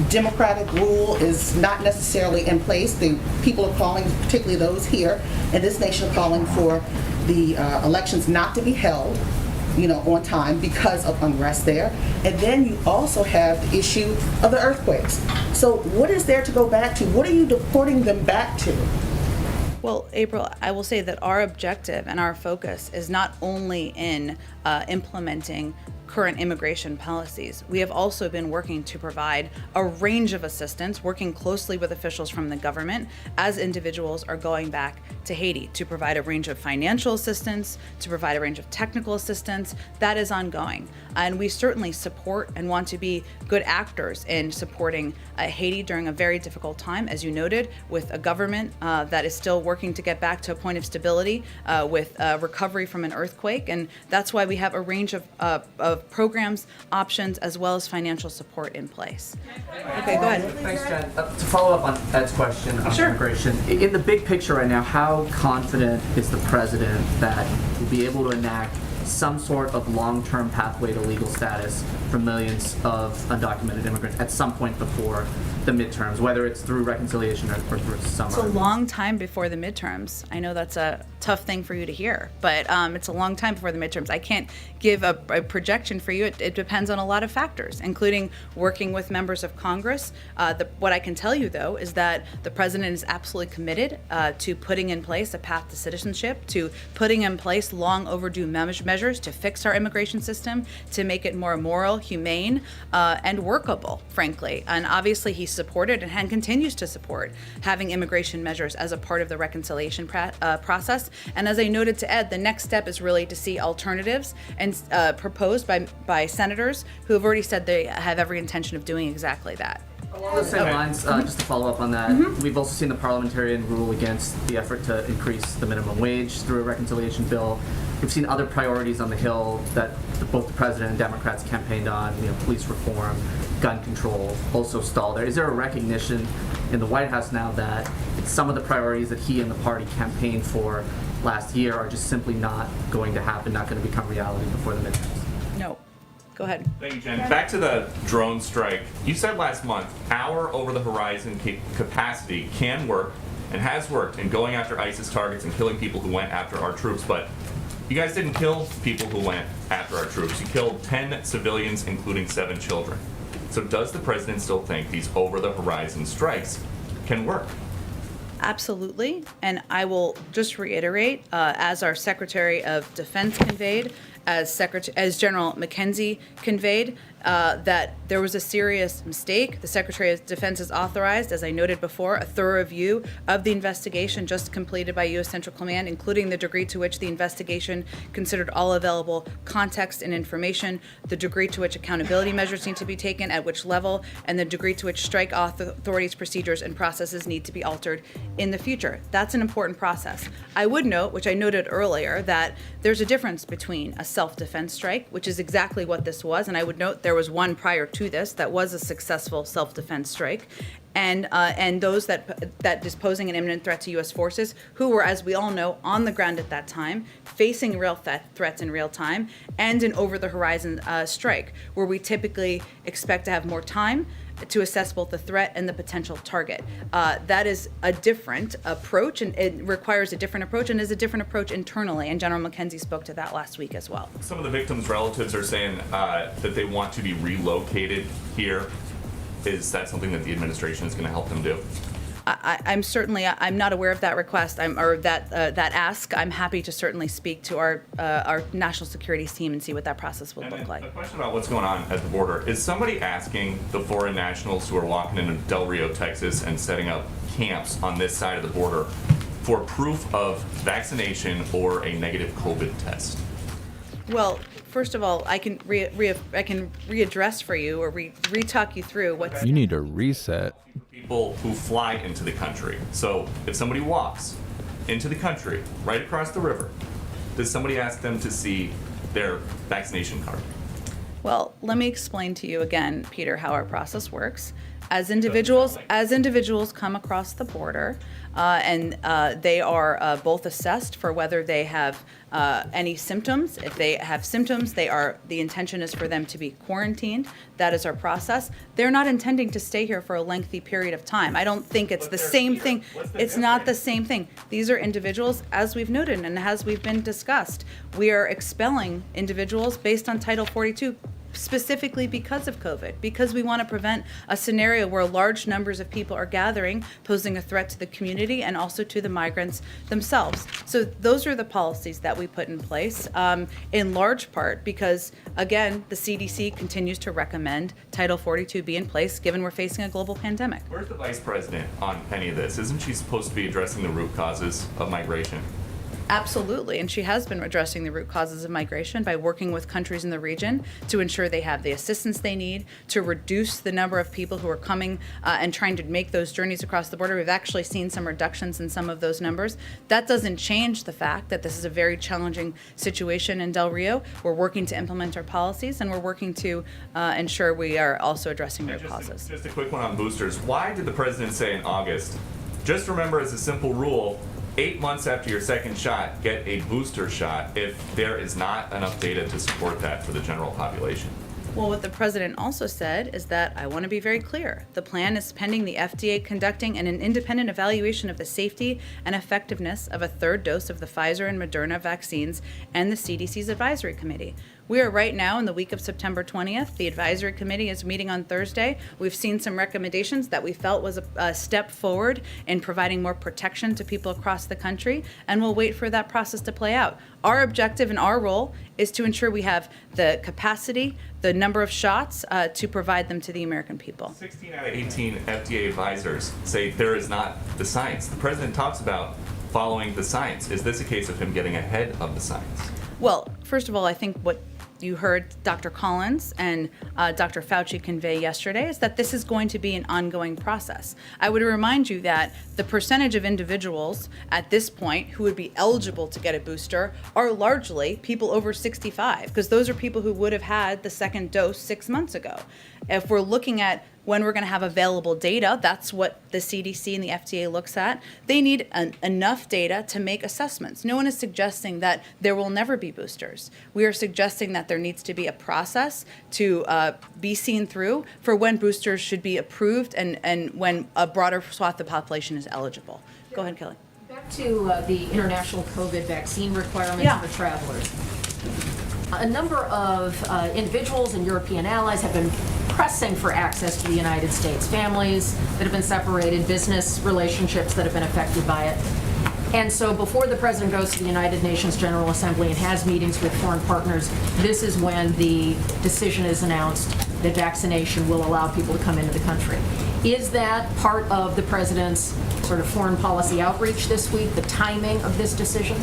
Democratic rule is not necessarily in place. The people are calling, particularly those here in this nation, are calling for the elections not to be held, on time because of unrest there. And then you also have the issue of the earthquakes. So what is there to go back to? What are you deporting them back to? Well, April, I will say that our objective and our focus is not only in implementing current immigration policies. We have also been working to provide a range of assistance, working closely with officials from the government as individuals are going back to Haiti, to provide a range of financial assistance, to provide a range of technical assistance. That is ongoing. And we certainly support and want to be good actors in supporting Haiti during a very difficult time, as you noted, with a government that is still working to get back to a point of stability with recovery from an earthquake. And that's why we have a range of programs, options, as well as financial support in place. Okay, go ahead. Thanks, Jen. To follow up on Ed's question on Sure. immigration, in the big picture right now, how confident is the president that we'll be able to enact some sort of long-term pathway to legal status for millions of undocumented immigrants at some point before the midterms, whether it's through reconciliation or through some It's a other long time before the midterms. I know that's a tough thing for you to hear, but it's a long time before the midterms. I can't give a projection for you. It depends on a lot of factors, including working with members of Congress. What I can tell you, though, is that the president is absolutely committed to putting in place a path to citizenship, to putting in place long overdue measures to fix our immigration system, to make it more moral, humane, and workable, frankly. And obviously, he's supported and continues to support having immigration measures as a part of the reconciliation process. And as I noted to Ed, the next step is really to see alternatives and proposed by senators who have already said they have every intention of doing exactly that. Along the same lines, just to follow up on that, we've also seen the parliamentarian rule against the effort to increase the minimum wage through a reconciliation bill. We've seen other priorities on the Hill that both the president and Democrats campaigned on, police reform, gun control, also stall there. Is there a recognition in the White House now that some of the priorities that he and the party campaigned for last year are just simply not going to happen, not going to become reality before the midterms? No. Go ahead. Thank you, Jen. Back to the drone strike. You said last month our over-the-horizon capacity can work and has worked in going after ISIS targets and killing people who went after our troops, but you guys didn't kill people who went after our troops. You killed 10 civilians, including 7 children. So does the president still think these over-the-horizon strikes can work? Absolutely. And I will just reiterate, as our Secretary of Defense conveyed, as General McKenzie conveyed, that there was a serious mistake. The Secretary of Defense has authorized, as I noted before, a thorough review of the investigation just completed by U.S. Central Command, including the degree to which the investigation considered all available context and information, the degree to which accountability measures need to be taken, at which level, and the degree to which strike authorities' procedures and processes need to be altered in the future. That's an important process. I would note, which I noted earlier, that there's a difference between a self-defense strike, which is exactly what this was, and I would note there was one prior to this that was a successful self-defense strike, and those that is posing an imminent threat to U.S. forces, who were, as we all know, on the ground at that time, facing real threats in real time, and an over-the-horizon strike, where we typically expect to have more time to assess both the threat and the potential target. That is a different approach, and it requires a different approach, and is a different approach internally, and General McKenzie spoke to that last week as well. Some of the victims' relatives are saying that they want to be relocated here. Is that something that the administration is going to help them do? I'm not aware of that request, that ask. I'm happy to certainly speak to our national security team and see what that process would look like. A question about what's going on at the border. Is somebody asking the foreign nationals who are walking into Del Rio, Texas and setting up camps on this side of the border for proof of vaccination or a negative COVID test? Well, first of all, I can readdress for you or re-talk you through what's... You need a reset. People who fly into the country. So if somebody walks into the country right across the river, does somebody ask them to see their vaccination card? Well, let me explain to you again, Peter, how our process works. As individuals come across the border, and they are both assessed for whether they have any symptoms. If they have symptoms, the intention is for them to be quarantined. That is our process. They're not intending to stay here for a lengthy period of time. I don't think it's the same thing. It's not the same thing. These are individuals, as we've noted and as we've been discussed. We are expelling individuals based on Title 42 specifically because of COVID, because we want to prevent a scenario where large numbers of people are gathering, posing a threat to the community and also to the migrants themselves. So those are the policies that we put in place, in large part because, again, the CDC continues to recommend Title 42 be in place given we're facing a global pandemic. Where's the vice president on any of this? Isn't she supposed to be addressing the root causes of migration? Absolutely, and she has been addressing the root causes of migration by working with countries in the region to ensure they have the assistance they need to reduce the number of people who are coming and trying to make those journeys across the border. We've actually seen some reductions in some of those numbers. That doesn't change the fact that this is a very challenging situation in Del Rio. We're working to implement our policies, and we're working to ensure we are also addressing root causes. Just a quick one on boosters. Why did the president say in August, just remember as a simple rule, 8 months after your second shot, get a booster shot if there is not enough data to support that for the general population? Well, what the president also said is that, I want to be very clear, the plan is pending the FDA conducting an independent evaluation of the safety and effectiveness of a third dose of the Pfizer and Moderna vaccines and the CDC's advisory committee. We are right now in the week of September 20th. The advisory committee is meeting on Thursday. We've seen some recommendations that we felt was a step forward in providing more protection to people across the country, and we'll wait for that process to play out. Our objective and our role is to ensure we have the capacity, the number of shots to provide them to the American people. 16 out of 18 FDA advisors say there is not the science. The president talks about following the science. Is this a case of him getting ahead of the science? Well, first of all, I think what you heard Dr. Collins and Dr. Fauci convey yesterday is that this is going to be an ongoing process. I would remind you that the percentage of individuals at this point who would be eligible to get a booster are largely people over 65, because those are people who would have had the second dose 6 months ago. If we're looking at when we're going to have available data, that's what the CDC and the FDA looks at. They need enough data to make assessments. No one is suggesting that there will never be boosters. We are suggesting that there needs to be a process to be seen through for when boosters should be approved and when a broader swath of the population is eligible. Go ahead, Kelly. Back to the international COVID vaccine requirements for travelers. A number of individuals and European allies have been pressing for access to the United States. Families that have been separated, business relationships that have been affected by it. And so before the president goes to the United Nations General Assembly and has meetings with foreign partners, this is when the decision is announced that vaccination will allow people to come into the country. Is that part of the president's sort of foreign policy outreach this week, the timing of this decision?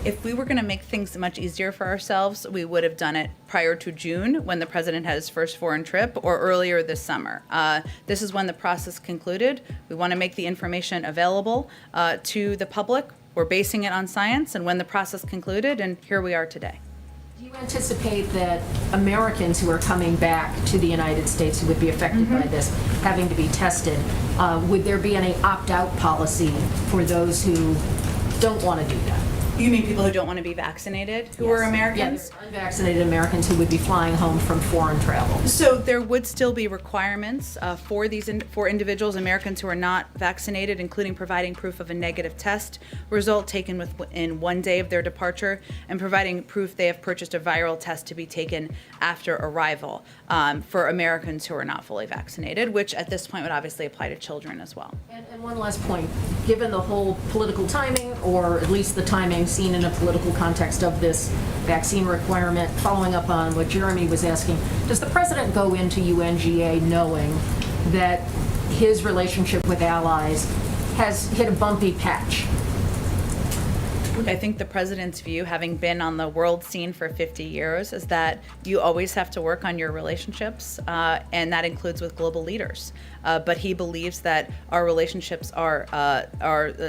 If we were going to make things much easier for ourselves, we would have done it prior to June when the president had his first foreign trip, or earlier this summer. This is when the process concluded. We want to make the information available to the public. We're basing it on science, and when the process concluded, and here we are today. Do you anticipate that Americans who are coming back to the United States who would be affected by this having to be tested, would there be any opt-out policy for those who don't want to do that? You mean people who don't want to be vaccinated, who are Americans? Yeah, unvaccinated Americans who would be flying home from foreign travel. So there would still be requirements for these for individuals, Americans who are not vaccinated, including providing proof of a negative test result taken within 1 day of their departure, and providing proof they have purchased a viral test to be taken after arrival for Americans who are not fully vaccinated, which at this point would obviously apply to children as well. And one last point, given the whole political timing, or at least the timing seen in a political context of this vaccine requirement, following up on what Jeremy was asking, does the president go into UNGA knowing that his relationship with allies has hit a bumpy patch? I think the president's view, having been on the world scene for 50 years, is that you always have to work on your relationships, and that includes with global leaders. But he believes that our relationships are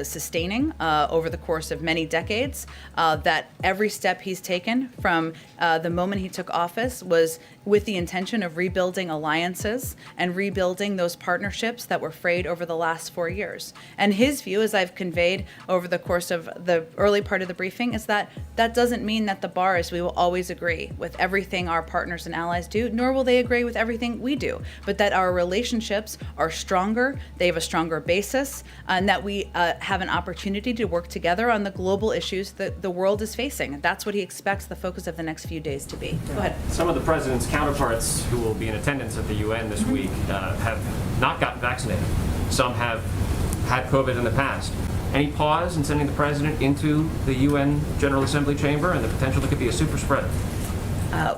sustaining over the course of many decades, that every step he's taken from the moment he took office was with the intention of rebuilding alliances and rebuilding those partnerships that were frayed over the last 4 years. And his view, as I've conveyed over the course of the early part of the briefing, is that that doesn't mean that the bar is we will always agree with everything our partners and allies do, nor will they agree with everything we do, but that our relationships are stronger, they have a stronger basis, and that we have an opportunity to work together on the global issues that the world is facing. That's what he expects the focus of the next few days to be. Go ahead. Some of the president's counterparts who will be in attendance at the UN this week have not gotten vaccinated. Some have had COVID in the past. Any pause in sending the president into the UN General Assembly chamber and the potential that could be a super spreader?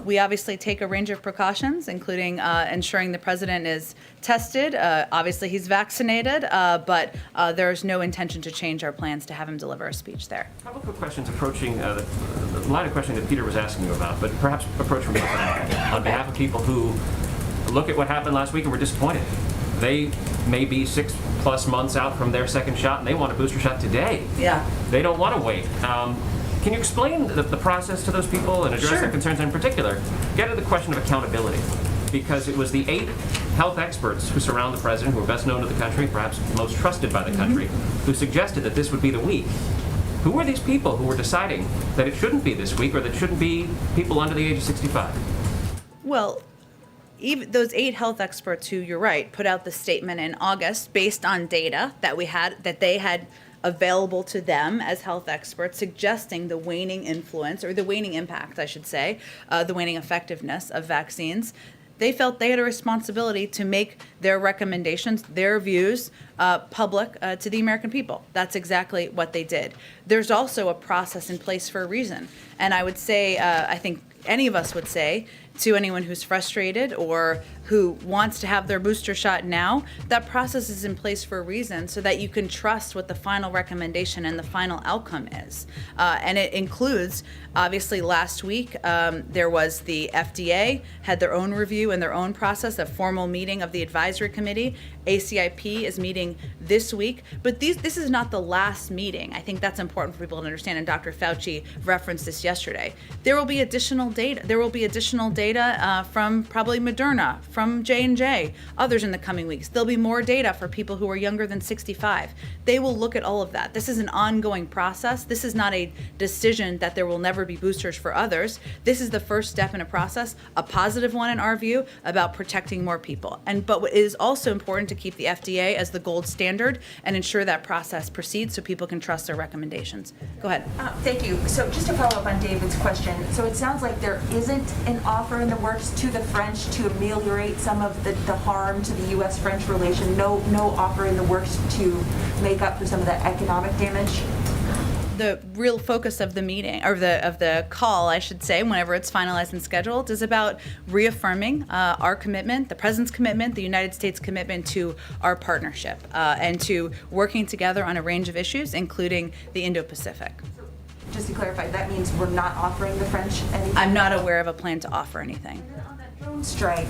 We obviously take a range of precautions, including ensuring the president is tested. Obviously, he's vaccinated, but there's no intention to change our plans to have him deliver a speech there. A couple quick questions approaching the line of questioning that Peter was asking you about, but perhaps approach from a different angle. On behalf of people who look at what happened last week and were disappointed. They may be 6+ months out from their second shot, and they want a booster shot today. Yeah. They don't want to wait. Can you explain the process to those people and address their concerns, and in particular, get to the question of accountability? Because it was the 8 health experts who surround the president, who are best known to the country, perhaps most trusted by the country, who suggested that this would be the week. Who were these people who were deciding that it shouldn't be this week, or that it shouldn't be people under the age of 65? Well, even those 8 health experts who, you're right, put out the statement in August based on data that we had, that they had available to them as health experts, suggesting the waning influence, or the waning impact, I should say, the waning effectiveness of vaccines. They felt they had a responsibility to make their recommendations, their views, public to the American people. That's exactly what they did. There's also a process in place for a reason. And I would say, I think any of us would say, to anyone who's frustrated or who wants to have their booster shot now, that process is in place for a reason, so that you can trust what the final recommendation and the final outcome is. And it includes, obviously, last week, there was the FDA had their own review and their own process, a formal meeting of the advisory committee. ACIP is meeting this week, but this is not the last meeting. I think that's important for people to understand, and Dr. Fauci referenced this yesterday. There will be additional data. There will be additional data from probably Moderna, from J&J, others in the coming weeks. There'll be more data for people who are younger than 65. They will look at all of that. This is an ongoing process. This is not a decision that there will never be boosters for others. This is the first step in a process, a positive one in our view, about protecting more people. But it is also important to keep the FDA as the gold standard and ensure that process proceeds so people can trust their recommendations. Go ahead. Thank you. So just to follow up on David's question, so it sounds like there isn't an offer in the works to the French to ameliorate some of the harm to the U.S.-French relation. No offer in the works to make up for some of the economic damage. The real focus of the meeting, or of the call, I should say, whenever it's finalized and scheduled, is about reaffirming our commitment, the President's commitment, the United States commitment to our partnership, and to working together on a range of issues, including the Indo-Pacific. Just to clarify, that means we're not offering the French anything? I'm not aware of a plan to offer anything. On that drone strike,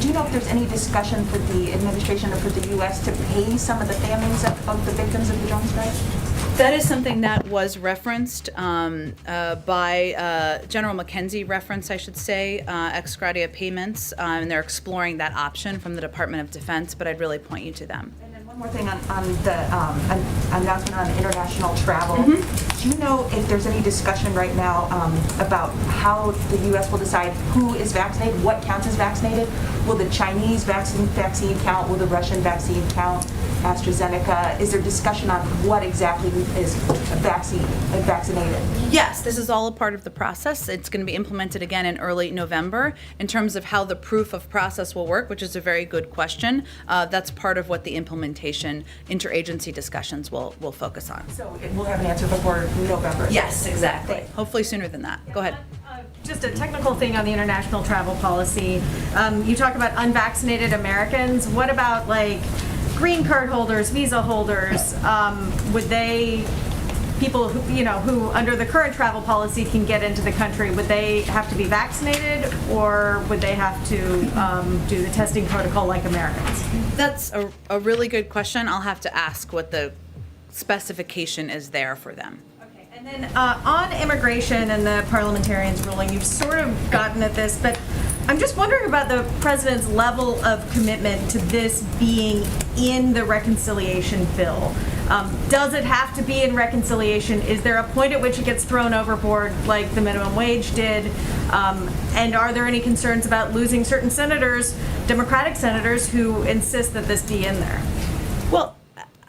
do you know if there's any discussion for the administration or for the U.S. to pay some of the families of the victims of the drone strike? That is something that was referenced by General McKenzie, I should say, ex gratia payments, and they're exploring that option from the Department of Defense, but I'd really point you to them. And then one more thing on the announcement on international travel. Do you know if there's any discussion right now about how the U.S. will decide who is vaccinated, what counts as vaccinated? Will the Chinese vaccine count? Will the Russian vaccine count? AstraZeneca? Is there discussion on what exactly is vaccinated? Yes, this is all a part of the process. It's going to be implemented again in early November. In terms of how the proof of process will work, which is a very good question, that's part of what the implementation interagency discussions will focus on. So we'll have an answer before November? Yes, exactly. Hopefully sooner than that. Go ahead. Just a technical thing on the international travel policy. You talk about unvaccinated Americans. What about green card holders, visa holders? Would they, people who under the current travel policy can get into the country, would they have to be vaccinated, or would they have to do the testing protocol like Americans? That's a really good question. I'll have to ask what the specification is there for them. And then on immigration and the parliamentarians' ruling, you've sort of gotten at this, but I'm just wondering about the president's level of commitment to this being in the reconciliation bill. Does it have to be in reconciliation? Is there a point at which it gets thrown overboard like the minimum wage did? And are there any concerns about losing certain senators, Democratic senators, who insist that this be in there? Well,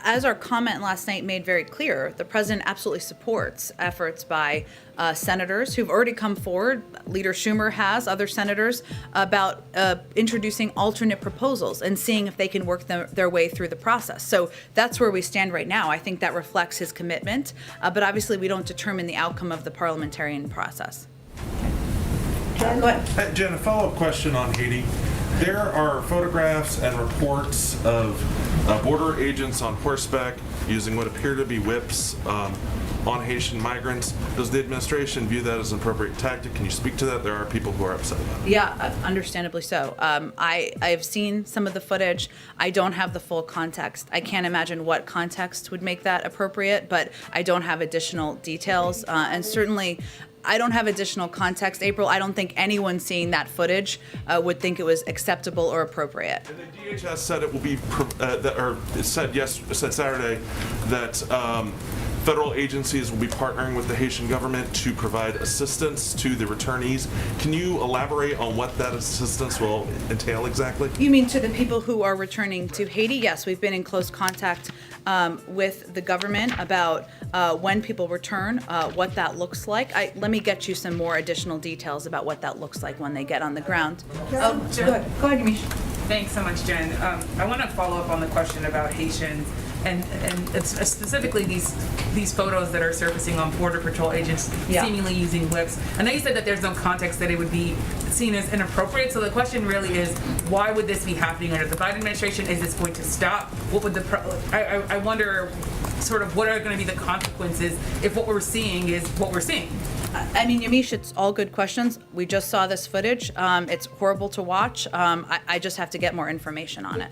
as our comment last night made very clear, the president absolutely supports efforts by senators who've already come forward. Leader Schumer has, other senators, about introducing alternate proposals and seeing if they can work their way through the process. So that's where we stand right now. I think that reflects his commitment, but obviously we don't determine the outcome of the parliamentarian process. Jen? Go ahead. Jen, a follow-up question on Haiti. There are photographs and reports of border agents on horseback using what appear to be whips on Haitian migrants. Does the administration view that as an appropriate tactic? Can you speak to that? There are people who are upset about it. Yeah, understandably so. I've seen some of the footage. I don't have the full context. I can't imagine what context would make that appropriate, but I don't have additional details. And certainly, I don't have additional context, April. I don't think anyone seeing that footage would think it was acceptable or appropriate. And the DHS said it will be, said Saturday that Federal agencies will be partnering with the Haitian government to provide assistance to the returnees. Can you elaborate on what that assistance will entail exactly? You mean to the people who are returning to Haiti? Yes, we've been in close contact with the government about when people return, what that looks like. Let me get you some more additional details about what that looks like when they get on the ground. Go ahead, Yamiche. Thanks so much, Jen. I want to follow up on the question about Haitians and it's specifically these photos that are surfacing on Border Patrol agents seemingly using whips. I know you said that there's no context that it would be seen as inappropriate, so the question really is, why would this be happening under the Biden administration? Is this going to stop? What would I wonder sort of what are going to be the consequences if what we're seeing is what we're seeing? I mean, Yamiche, it's all good questions. We just saw this footage. It's horrible to watch. I just have to get more information on it.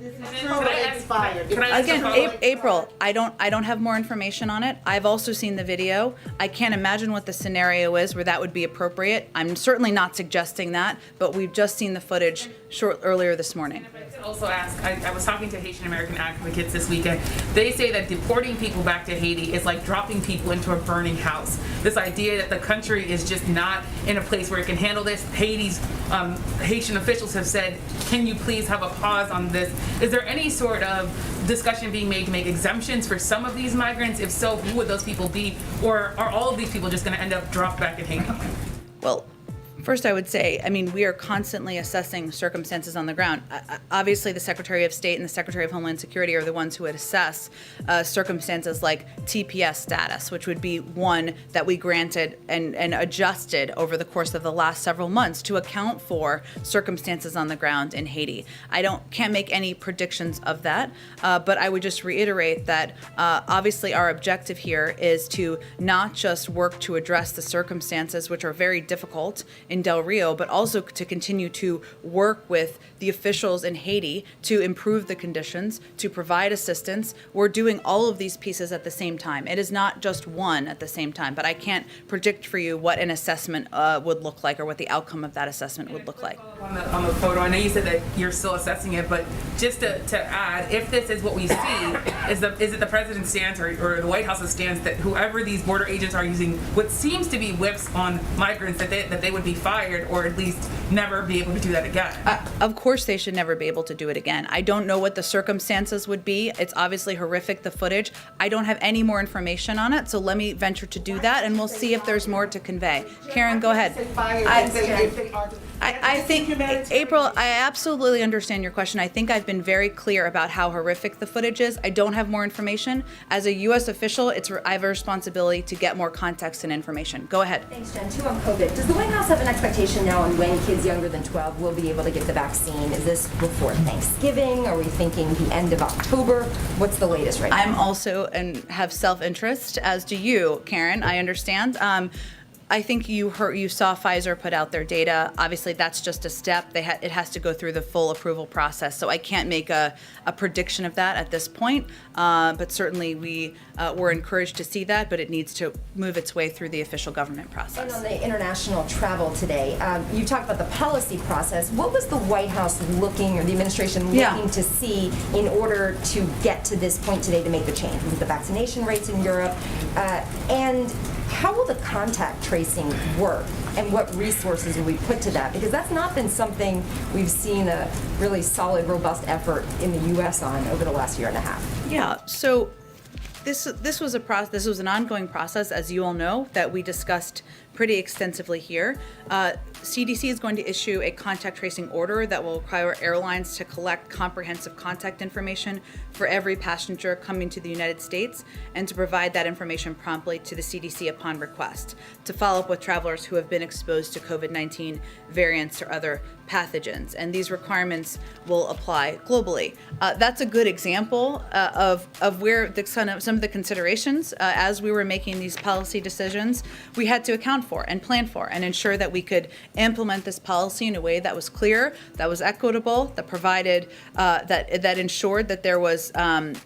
Again, April, I don't have more information on it. I've also seen the video. I can't imagine what the scenario is where that would be appropriate. I'm certainly not suggesting that, but we've just seen the footage earlier this morning. Also ask, I was talking to Haitian American advocates this weekend. They say that deporting people back to Haiti is like dropping people into a burning house. This idea that the country is just not in a place where it can handle this. Haitian officials have said, can you please have a pause on this? Is there any sort of discussion being made to make exemptions for some of these migrants? If so, who would those people be? Or are all of these people just going to end up dropped back in Haiti? Well, first, I would say, I mean, we are constantly assessing circumstances on the ground. Obviously, the Secretary of State and the Secretary of Homeland Security are the ones who would assess circumstances like TPS status, which would be one that we granted and adjusted over the course of the last several months to account for circumstances on the ground in Haiti. Can't make any predictions of that, but I would just reiterate that obviously our objective here is to not just work to address the circumstances, which are very difficult in Del Rio, but also to continue to work with the officials in Haiti to improve the conditions, to provide assistance. We're doing all of these pieces at the same time. It is not just one at the same time, but I can't predict for you what an assessment would look like or what the outcome of that assessment would look like. On the photo, I know you said that you're still assessing it, but just to add, if this is what we see, is it the president's stance or the White House's stance that whoever these border agents are using what seems to be whips on migrants, that they would be fired or at least never be able to do that again? Of course they should never be able to do it again. I don't know what the circumstances would be. It's obviously horrific, the footage. I don't have any more information on it, so let me venture to do that and we'll see if there's more to convey. Karen, go ahead. I think, April, I absolutely understand your question. I think I've been very clear about how horrific the footage is. I don't have more information. As a U.S. official, I have a responsibility to get more context and information. Go ahead. Thanks, Jen. Two on COVID. Does the White House have an expectation now on when kids younger than 12 will be able to get the vaccine? Is this before Thanksgiving? Are we thinking the end of October? What's the latest right now? I'm also and have self-interest, as do you, Karen. I understand. I think you saw Pfizer put out their data. Obviously, that's just a step. It has to go through the full approval process. So I can't make a prediction of that at this point. But certainly we're encouraged to see that, but it needs to move its way through the official government process. And on the international travel today, you talked about the policy process. What was the White House looking, or the administration looking to see in order to get to this point today to make the change? Was it the vaccination rates in Europe? And how will the contact tracing work, and what resources will we put to that? Because that's not been something we've seen a really solid, robust effort in the U.S. on over the last year and a half. Yeah, so this was a process. This was an ongoing process, as you all know, that we discussed pretty extensively here. CDC is going to issue a contact tracing order that will require airlines to collect comprehensive contact information for every passenger coming to the United States and to provide that information promptly to the CDC upon request, to follow up with travelers who have been exposed to COVID-19 variants or other pathogens. And these requirements will apply globally. That's a good example of where some of the considerations as we were making these policy decisions we had to account for and plan for and ensure that we could implement this policy in a way that was clear, that was equitable, that provided, that ensured that there was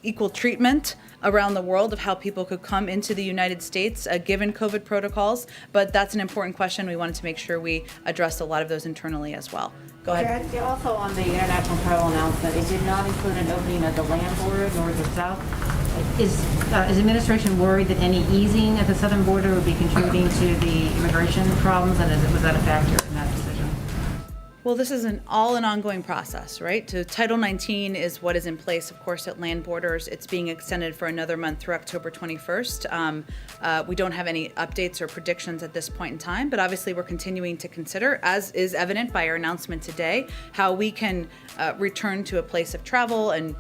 equal treatment around the world of how people could come into the United States given COVID protocols. But that's an important question. We wanted to make sure we addressed a lot of those internally as well. Go ahead. Yeah, also on the international travel announcement, it did not include an opening of the land border north or south. Is administration worried that any easing at the southern border would be contributing to the immigration problems, and was that a factor in that decision? Well, this is an ongoing process, right? So Title 19 is what is in place, of course, at land borders. It's being extended for another month through October 21st. We don't have any updates or predictions at this point in time, but obviously we're continuing to consider, as is evident by our announcement today, how we can return to a place of travel and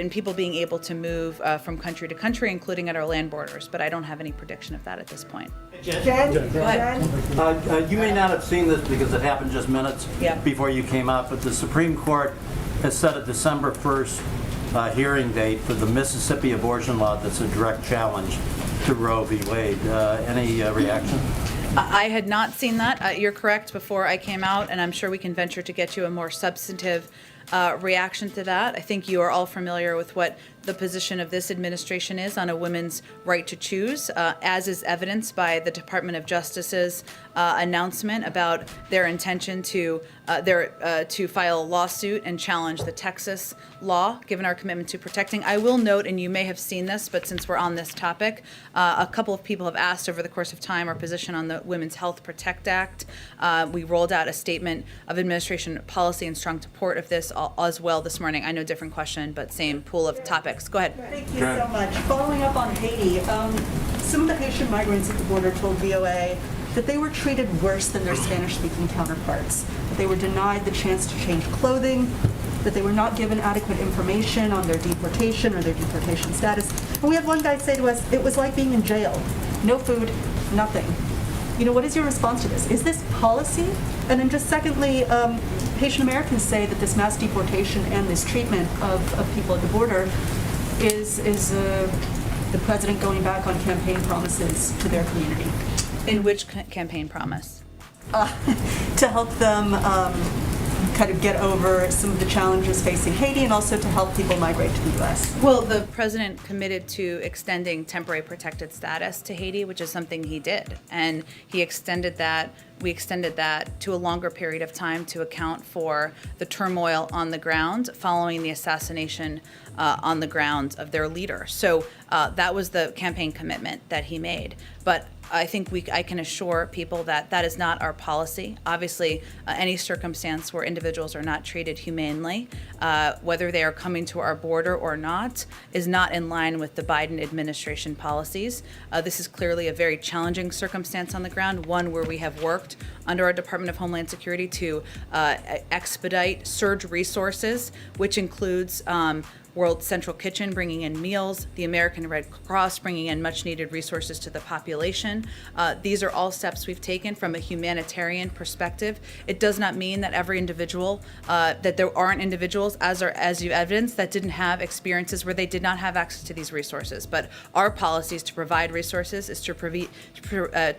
people being able to move from country to country, including at our land borders. But I don't have any prediction of that at this point. Jen? Go ahead. You may not have seen this because it happened just minutes before you came out, but the Supreme Court has set a December 1st hearing date for the Mississippi abortion law that's a direct challenge to Roe v. Wade. Any reaction? I had not seen that. You're correct before I came out, and I'm sure we can venture to get you a more substantive reaction to that. I think you are all familiar with what the position of this administration is on a woman's right to choose, as is evidenced by the Department of Justice's announcement about their intention to file a lawsuit and challenge the Texas law, given our commitment to protecting. I will note, and you may have seen this, but since we're on this topic, a couple of people have asked over the course of time our position on the Women's Health Protect Act. We rolled out a statement of administration policy and strong support of this as well this morning. I know different question, but same pool of topics. Go ahead. Thank you so much. Following up on Haiti, some of the Haitian migrants at the border told VOA that they were treated worse than their Spanish-speaking counterparts, that they were denied the chance to change clothing, that they were not given adequate information on their deportation or their deportation status. And we had one guy say to us, it was like being in jail. No food, nothing. You know, what is your response to this? Is this policy? And then just secondly, Haitian Americans say that this mass deportation and this treatment of people at the border is the president going back on campaign promises to their community. In which campaign promise? To help them kind of get over some of the challenges facing Haiti and also to help people migrate to the U.S. Well, the president committed to extending temporary protected status to Haiti, which is something he did. And we extended that to a longer period of time to account for the turmoil on the ground following the assassination on the ground of their leader. So that was the campaign commitment that he made. But I think I can assure people that that is not our policy. Obviously, any circumstance where individuals are not treated humanely, whether they are coming to our border or not, is not in line with the Biden administration policies. This is clearly a very challenging circumstance on the ground, one where we have worked under our Department of Homeland Security to expedite surge resources, which includes World Central Kitchen bringing in meals, the American Red Cross bringing in much needed resources to the population. These are all steps we've taken from a humanitarian perspective. It does not mean that every individual, that there aren't individuals, as you evidenced, that didn't have experiences where they did not have access to these resources. But our policy is to provide resources, is to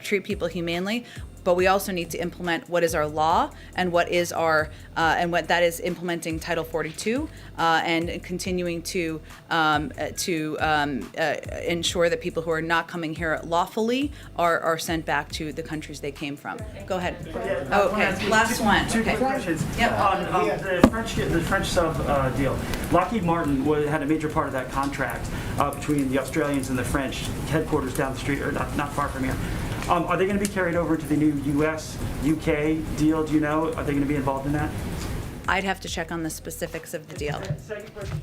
treat people humanely. But we also need to implement what is our law and what is our what that is implementing Title 42 and continuing to ensure that people who are not coming here lawfully are sent back to the countries they came from. Go ahead. Okay, last one. Two quick questions. Yep. On the French sub deal. Lockheed Martin had a major part of that contract between the Australians and the French headquarters down the street, or not far from here. Are they going to be carried over to the new U.S., UK deal? Do you know? Are they going to be involved in that? I'd have to check on the specifics of the deal. Second question,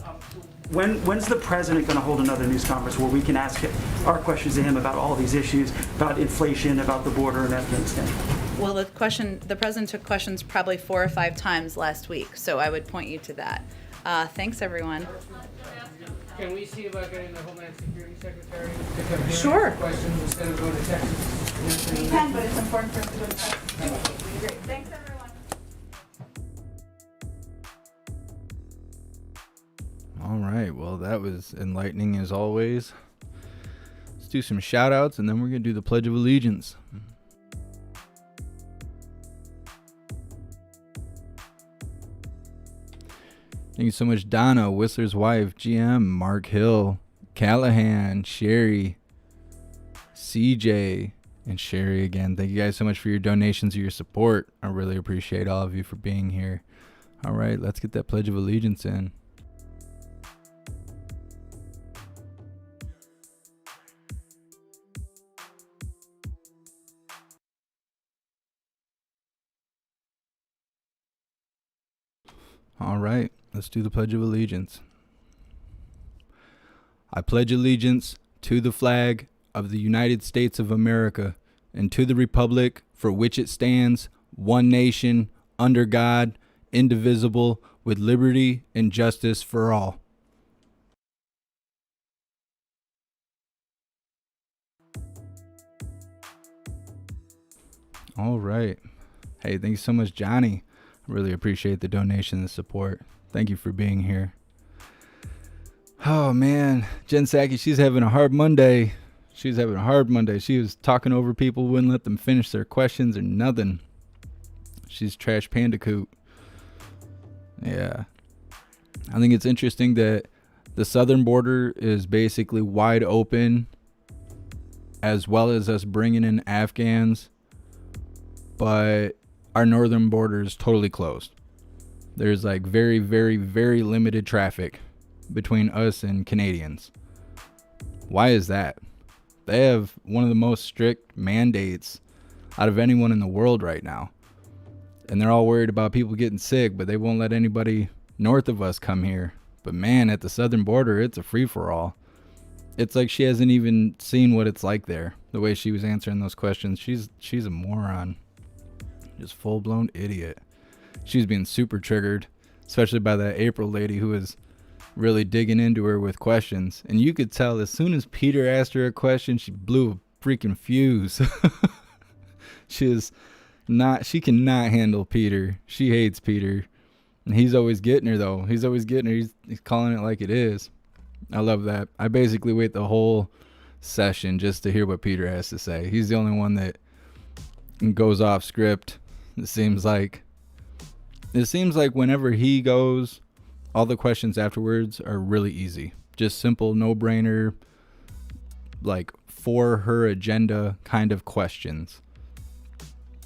when's the president going to hold another news conference where we can ask our questions to him about all these issues, about inflation, about the border in Afghanistan? Well, the president took questions probably 4 or 5 times last week, so I would point you to that. Thanks, everyone. Can we see about getting the Homeland Security Secretary to come here Sure. and answer questions instead of going to Texas? We can, but it's important for us to do it. Great. Thanks, everyone. All right. Well, that was enlightening as always. Let's do some shout outs and then we're going to do the Pledge of Allegiance. Thank you so much, Donna, Whistler's wife, GM, Mark Hill, Callahan, Sherry, CJ, and Sherry again. Thank you guys so much for your donations and your support. I really appreciate all of you for being here. All right, let's get that Pledge of Allegiance in. All right, let's do the Pledge of Allegiance. I pledge allegiance to the flag of the United States of America and to the republic for which it stands, one nation, under God, indivisible, with liberty and justice for all. All right. Hey, thanks so much, Johnny. I really appreciate the donation and support. Thank you for being here. Oh, man. Jen Psaki, she's having a hard Monday. She was talking over people, wouldn't let them finish their questions or nothing. She's trash pandacoot. Yeah. I think it's interesting that the southern border is basically wide open, as well as us bringing in Afghans, but our northern border is totally closed. There's like very, very, very limited traffic between us and Canadians. Why is that? They have one of the most strict mandates out of anyone in the world right now. And they're all worried about people getting sick, but they won't let anybody north of us come here. But man, at the southern border, it's a free-for-all. It's like she hasn't even seen what it's like there. The way she was answering those questions, she's a moron. Just full-blown idiot. She's being super triggered, especially by that April lady who was really digging into her with questions. And you could tell as soon as Peter asked her a question, she blew a freaking fuse. She cannot handle Peter. She hates Peter. And he's always getting her, though. He's calling it like it is. I love that. I basically wait the whole session just to hear what Peter has to say. He's the only one that goes off script. It seems like whenever he goes, all the questions afterwards are really easy. Just simple, no-brainer, like for her agenda kind of questions.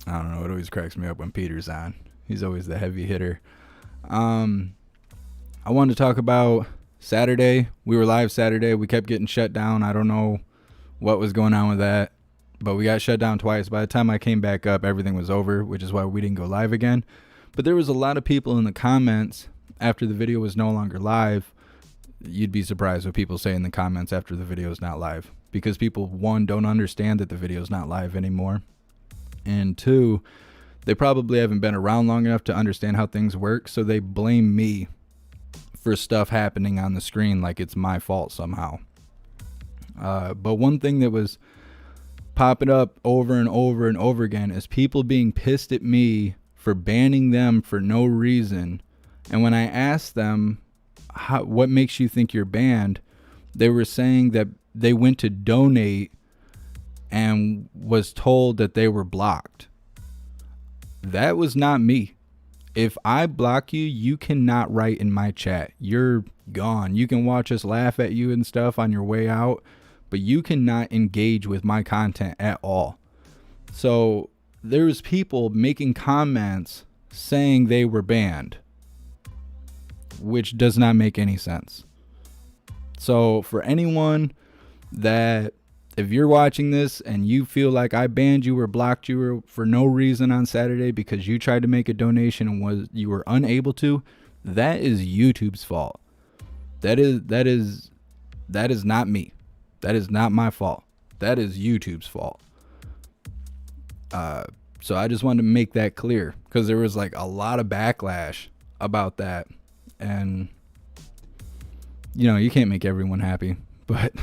I don't know. It always cracks me up when Peter's on. He's always the heavy hitter. I wanted to talk about Saturday. We were live Saturday. We kept getting shut down. I don't know what was going on with that, but we got shut down twice. By the time I came back up, everything was over, which is why we didn't go live again. But there was a lot of people in the comments after the video was no longer live. You'd be surprised what people say in the comments after the video is not live, because people, one, don't understand that the video is not live anymore, and two, they probably haven't been around long enough to understand how things work, so they blame me for stuff happening on the screen like it's my fault somehow. But one thing that was popping up over and over and over again is people being pissed at me for banning them for no reason. And when I asked them, what makes you think you're banned, they were saying that they went to donate and was told that they were blocked. That was not me. If I block you, you cannot write in my chat. You're gone. You can watch us laugh at you and stuff on your way out, but you cannot engage with my content at all. So there's people making comments saying they were banned, which does not make any sense. So for anyone that, if you're watching this and you feel like I banned you or blocked you for no reason on Saturday because you tried to make a donation and you were unable to, that is YouTube's fault. That is not me. That is not my fault. That is YouTube's fault. So I just wanted to make that clear, because there was like a lot of backlash about that, and you know, you can't make everyone happy, but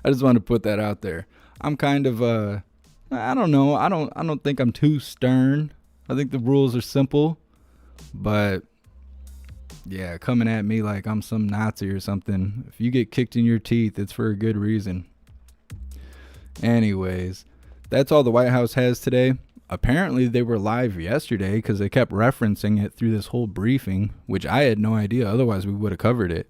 I just wanted to put that out there. I'm kind of I don't know. I don't think I'm too stern. I think the rules are simple, but yeah, coming at me like I'm some Nazi or something. If you get kicked in your teeth, it's for a good reason. Anyways, that's all the White House has today. Apparently they were live yesterday because they kept referencing it through this whole briefing, which I had no idea. Otherwise we would have covered it.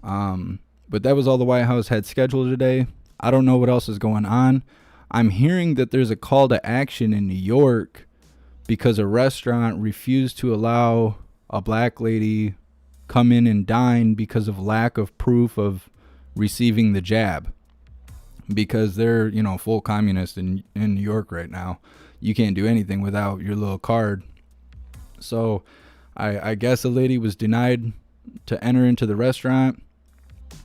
But that was all the White House had scheduled today. I don't know what else is going on. I'm hearing that there's a call to action in New York because a restaurant refused to allow a black lady come in and dine because of lack of proof of receiving the jab. Because they're, you know, full communist in New York right now. You can't do anything without your little card. So I guess a lady was denied to enter into the restaurant.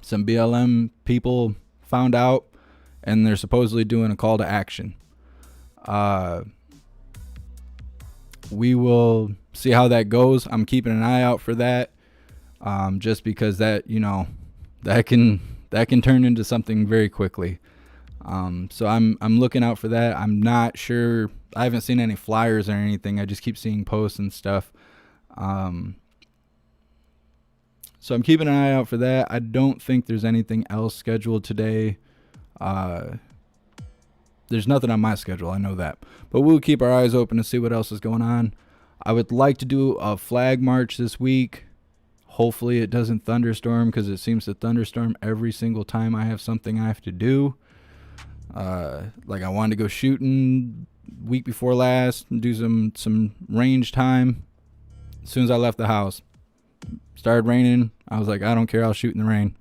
Some BLM people found out, and they're supposedly doing a call to action. We will see how that goes. I'm keeping an eye out for that, just because that, you know, that can turn into something very quickly. So I'm looking out for that. I'm not sure. I haven't seen any flyers or anything. I just keep seeing posts and stuff. So I'm keeping an eye out for that. I don't think there's anything else scheduled today. There's nothing on my schedule, I know that. But we'll keep our eyes open to see what else is going on. I would like to do a flag march this week. Hopefully it doesn't thunderstorm, because it seems to thunderstorm every single time I have something I have to do. Like I wanted to go shooting week before last and do some range time. As soon as I left the house, started raining. I was like, I don't care, I'll shoot in the rain.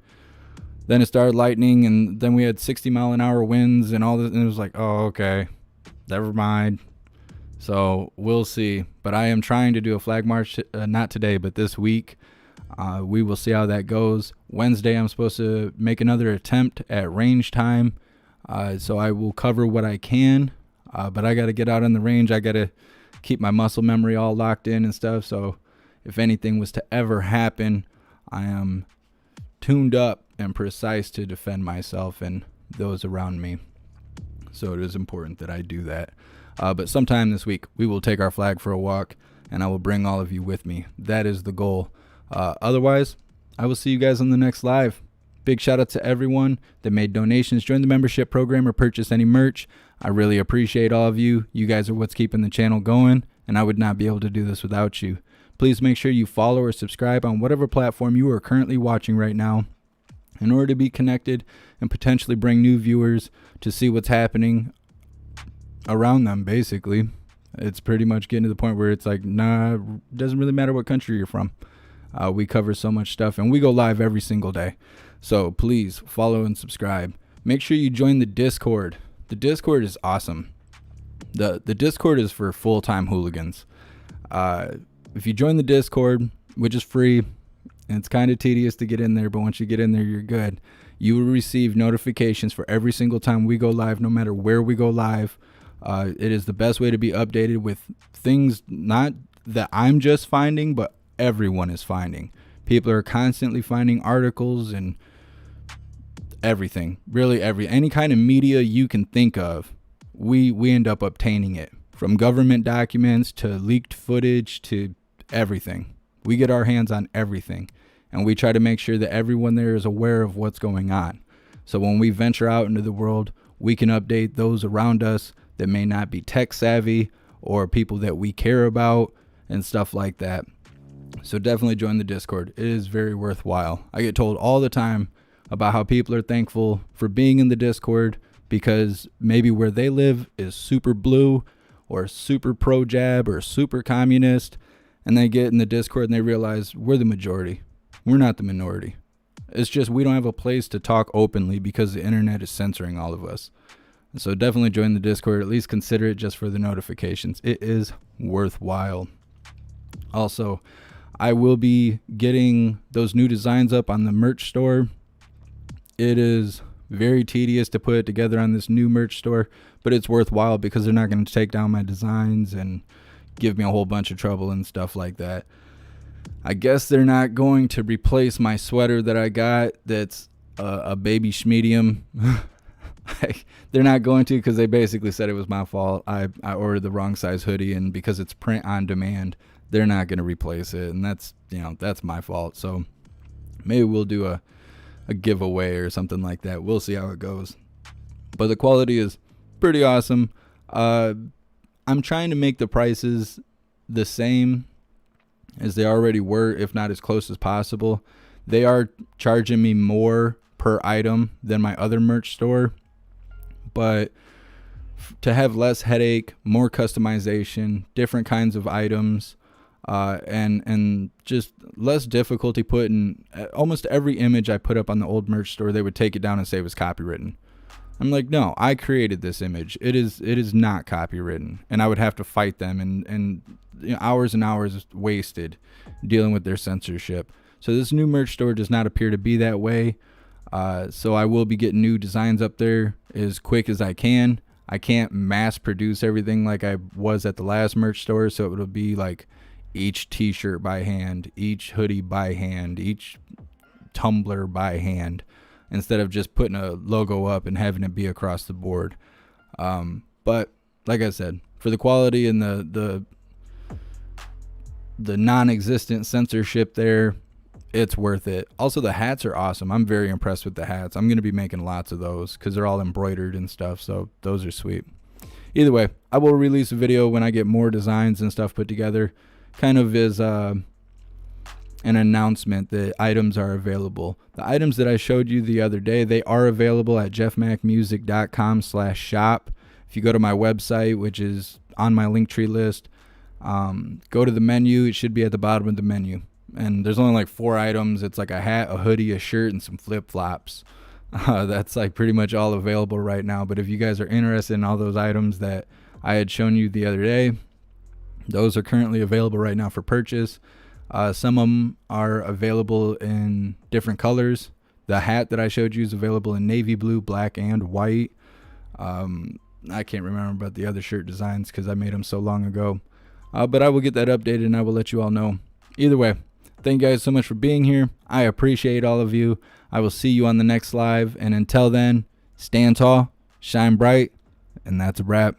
Then it started lightning, and then we had 60-mile-an-hour winds and all this, and it was like, oh, okay, never mind. So we'll see. But I am trying to do a flag march, not today, but this week. We will see how that goes. Wednesday, I'm supposed to make another attempt at range time. So I will cover what I can. But I got to get out on the range. I got to keep my muscle memory all locked in and stuff. So if anything was to ever happen, I am tuned up and precise to defend myself and those around me. So it is important that I do that. But sometime this week, we will take our flag for a walk, and I will bring all of you with me. That is the goal. Otherwise, I will see you guys on the next live. Big shout out to everyone that made donations, joined the membership program, or purchased any merch. I really appreciate all of you. You guys are what's keeping the channel going, and I would not be able to do this without you. Please make sure you follow or subscribe on whatever platform you are currently watching right now, in order to be connected and potentially bring new viewers to see what's happening around them. Basically, it's pretty much getting to the point where it's like, nah, it doesn't really matter what country you're from. We cover so much stuff, and we go live every single day. So please follow and subscribe. Make sure you join the Discord. The Discord is awesome. The Discord is for full-time hooligans. If you join the Discord, which is free, and it's kind of tedious to get in there, but once you get in there, you're good. You will receive notifications for every single time we go live, no matter where we go live. It is the best way to be updated with things not that I'm just finding, but everyone is finding. People are constantly finding articles and everything. Really, any kind of media you can think of, we end up obtaining it. From government documents to leaked footage to everything. We get our hands on everything, and we try to make sure that everyone there is aware of what's going on. So when we venture out into the world, we can update those around us that may not be tech savvy, or people that we care about and stuff like that. So definitely join the Discord. It is very worthwhile. I get told all the time about how people are thankful for being in the Discord, because maybe where they live is super blue or super pro-jab or super communist, and they get in the Discord and they realize we're the majority. We're not the minority. It's just we don't have a place to talk openly because the internet is censoring all of us. So definitely join the Discord. At least consider it just for the notifications. It is worthwhile. Also, I will be getting those new designs up on the merch store. It is very tedious to put it together on this new merch store, but it's worthwhile because they're not going to take down my designs and give me a whole bunch of trouble and stuff like that. I guess they're not going to replace my sweater that I got that's a baby schmedium. They're not going to, because they basically said it was my fault. I ordered the wrong size hoodie, and because it's print on demand, they're not going to replace it, and that's my fault. So maybe we'll do a giveaway or something like that. We'll see how it goes. But the quality is pretty awesome. I'm trying to make the prices the same as they already were, if not as close as possible. They are charging me more per item than my other merch store, but to have less headache, more customization, different kinds of items, and just less difficulty putting almost every image I put up on the old merch store, they would take it down and say it was copywritten. I'm like, no, I created this image. It is not copywritten, and I would have to fight them and hours and hours wasted dealing with their censorship. So this new merch store does not appear to be that way. So I will be getting new designs up there as quick as I can. I can't mass produce everything like I was at the last merch store, so it will be like each t-shirt by hand, each hoodie by hand, each tumbler by hand, instead of just putting a logo up and having it be across the board. But like I said, for the quality and the non-existent censorship there, it's worth it. Also, the hats are awesome. I'm very impressed with the hats. I'm going to be making lots of those because they're all embroidered and stuff, so those are sweet. Either way, I will release a video when I get more designs and stuff put together, kind of as an announcement that items are available. The items that I showed you the other day, they are available at jeffmacmusic.com/shop. If you go to my website, which is on my Linktree list, go to the menu. It should be at the bottom of the menu. And there's only like 4 items. It's like a hat, a hoodie, a shirt, and some flip-flops. That's like pretty much all available right now. But if you guys are interested in all those items that I had shown you the other day, those are currently available right now for purchase. Some of them are available in different colors. The hat that I showed you is available in navy blue, black, and white. I can't remember about the other shirt designs because I made them so long ago. But I will get that updated and I will let you all know. Either way, thank you guys so much for being here. I appreciate all of you. I will see you on the next live. And until then, stand tall, shine bright, and that's a wrap.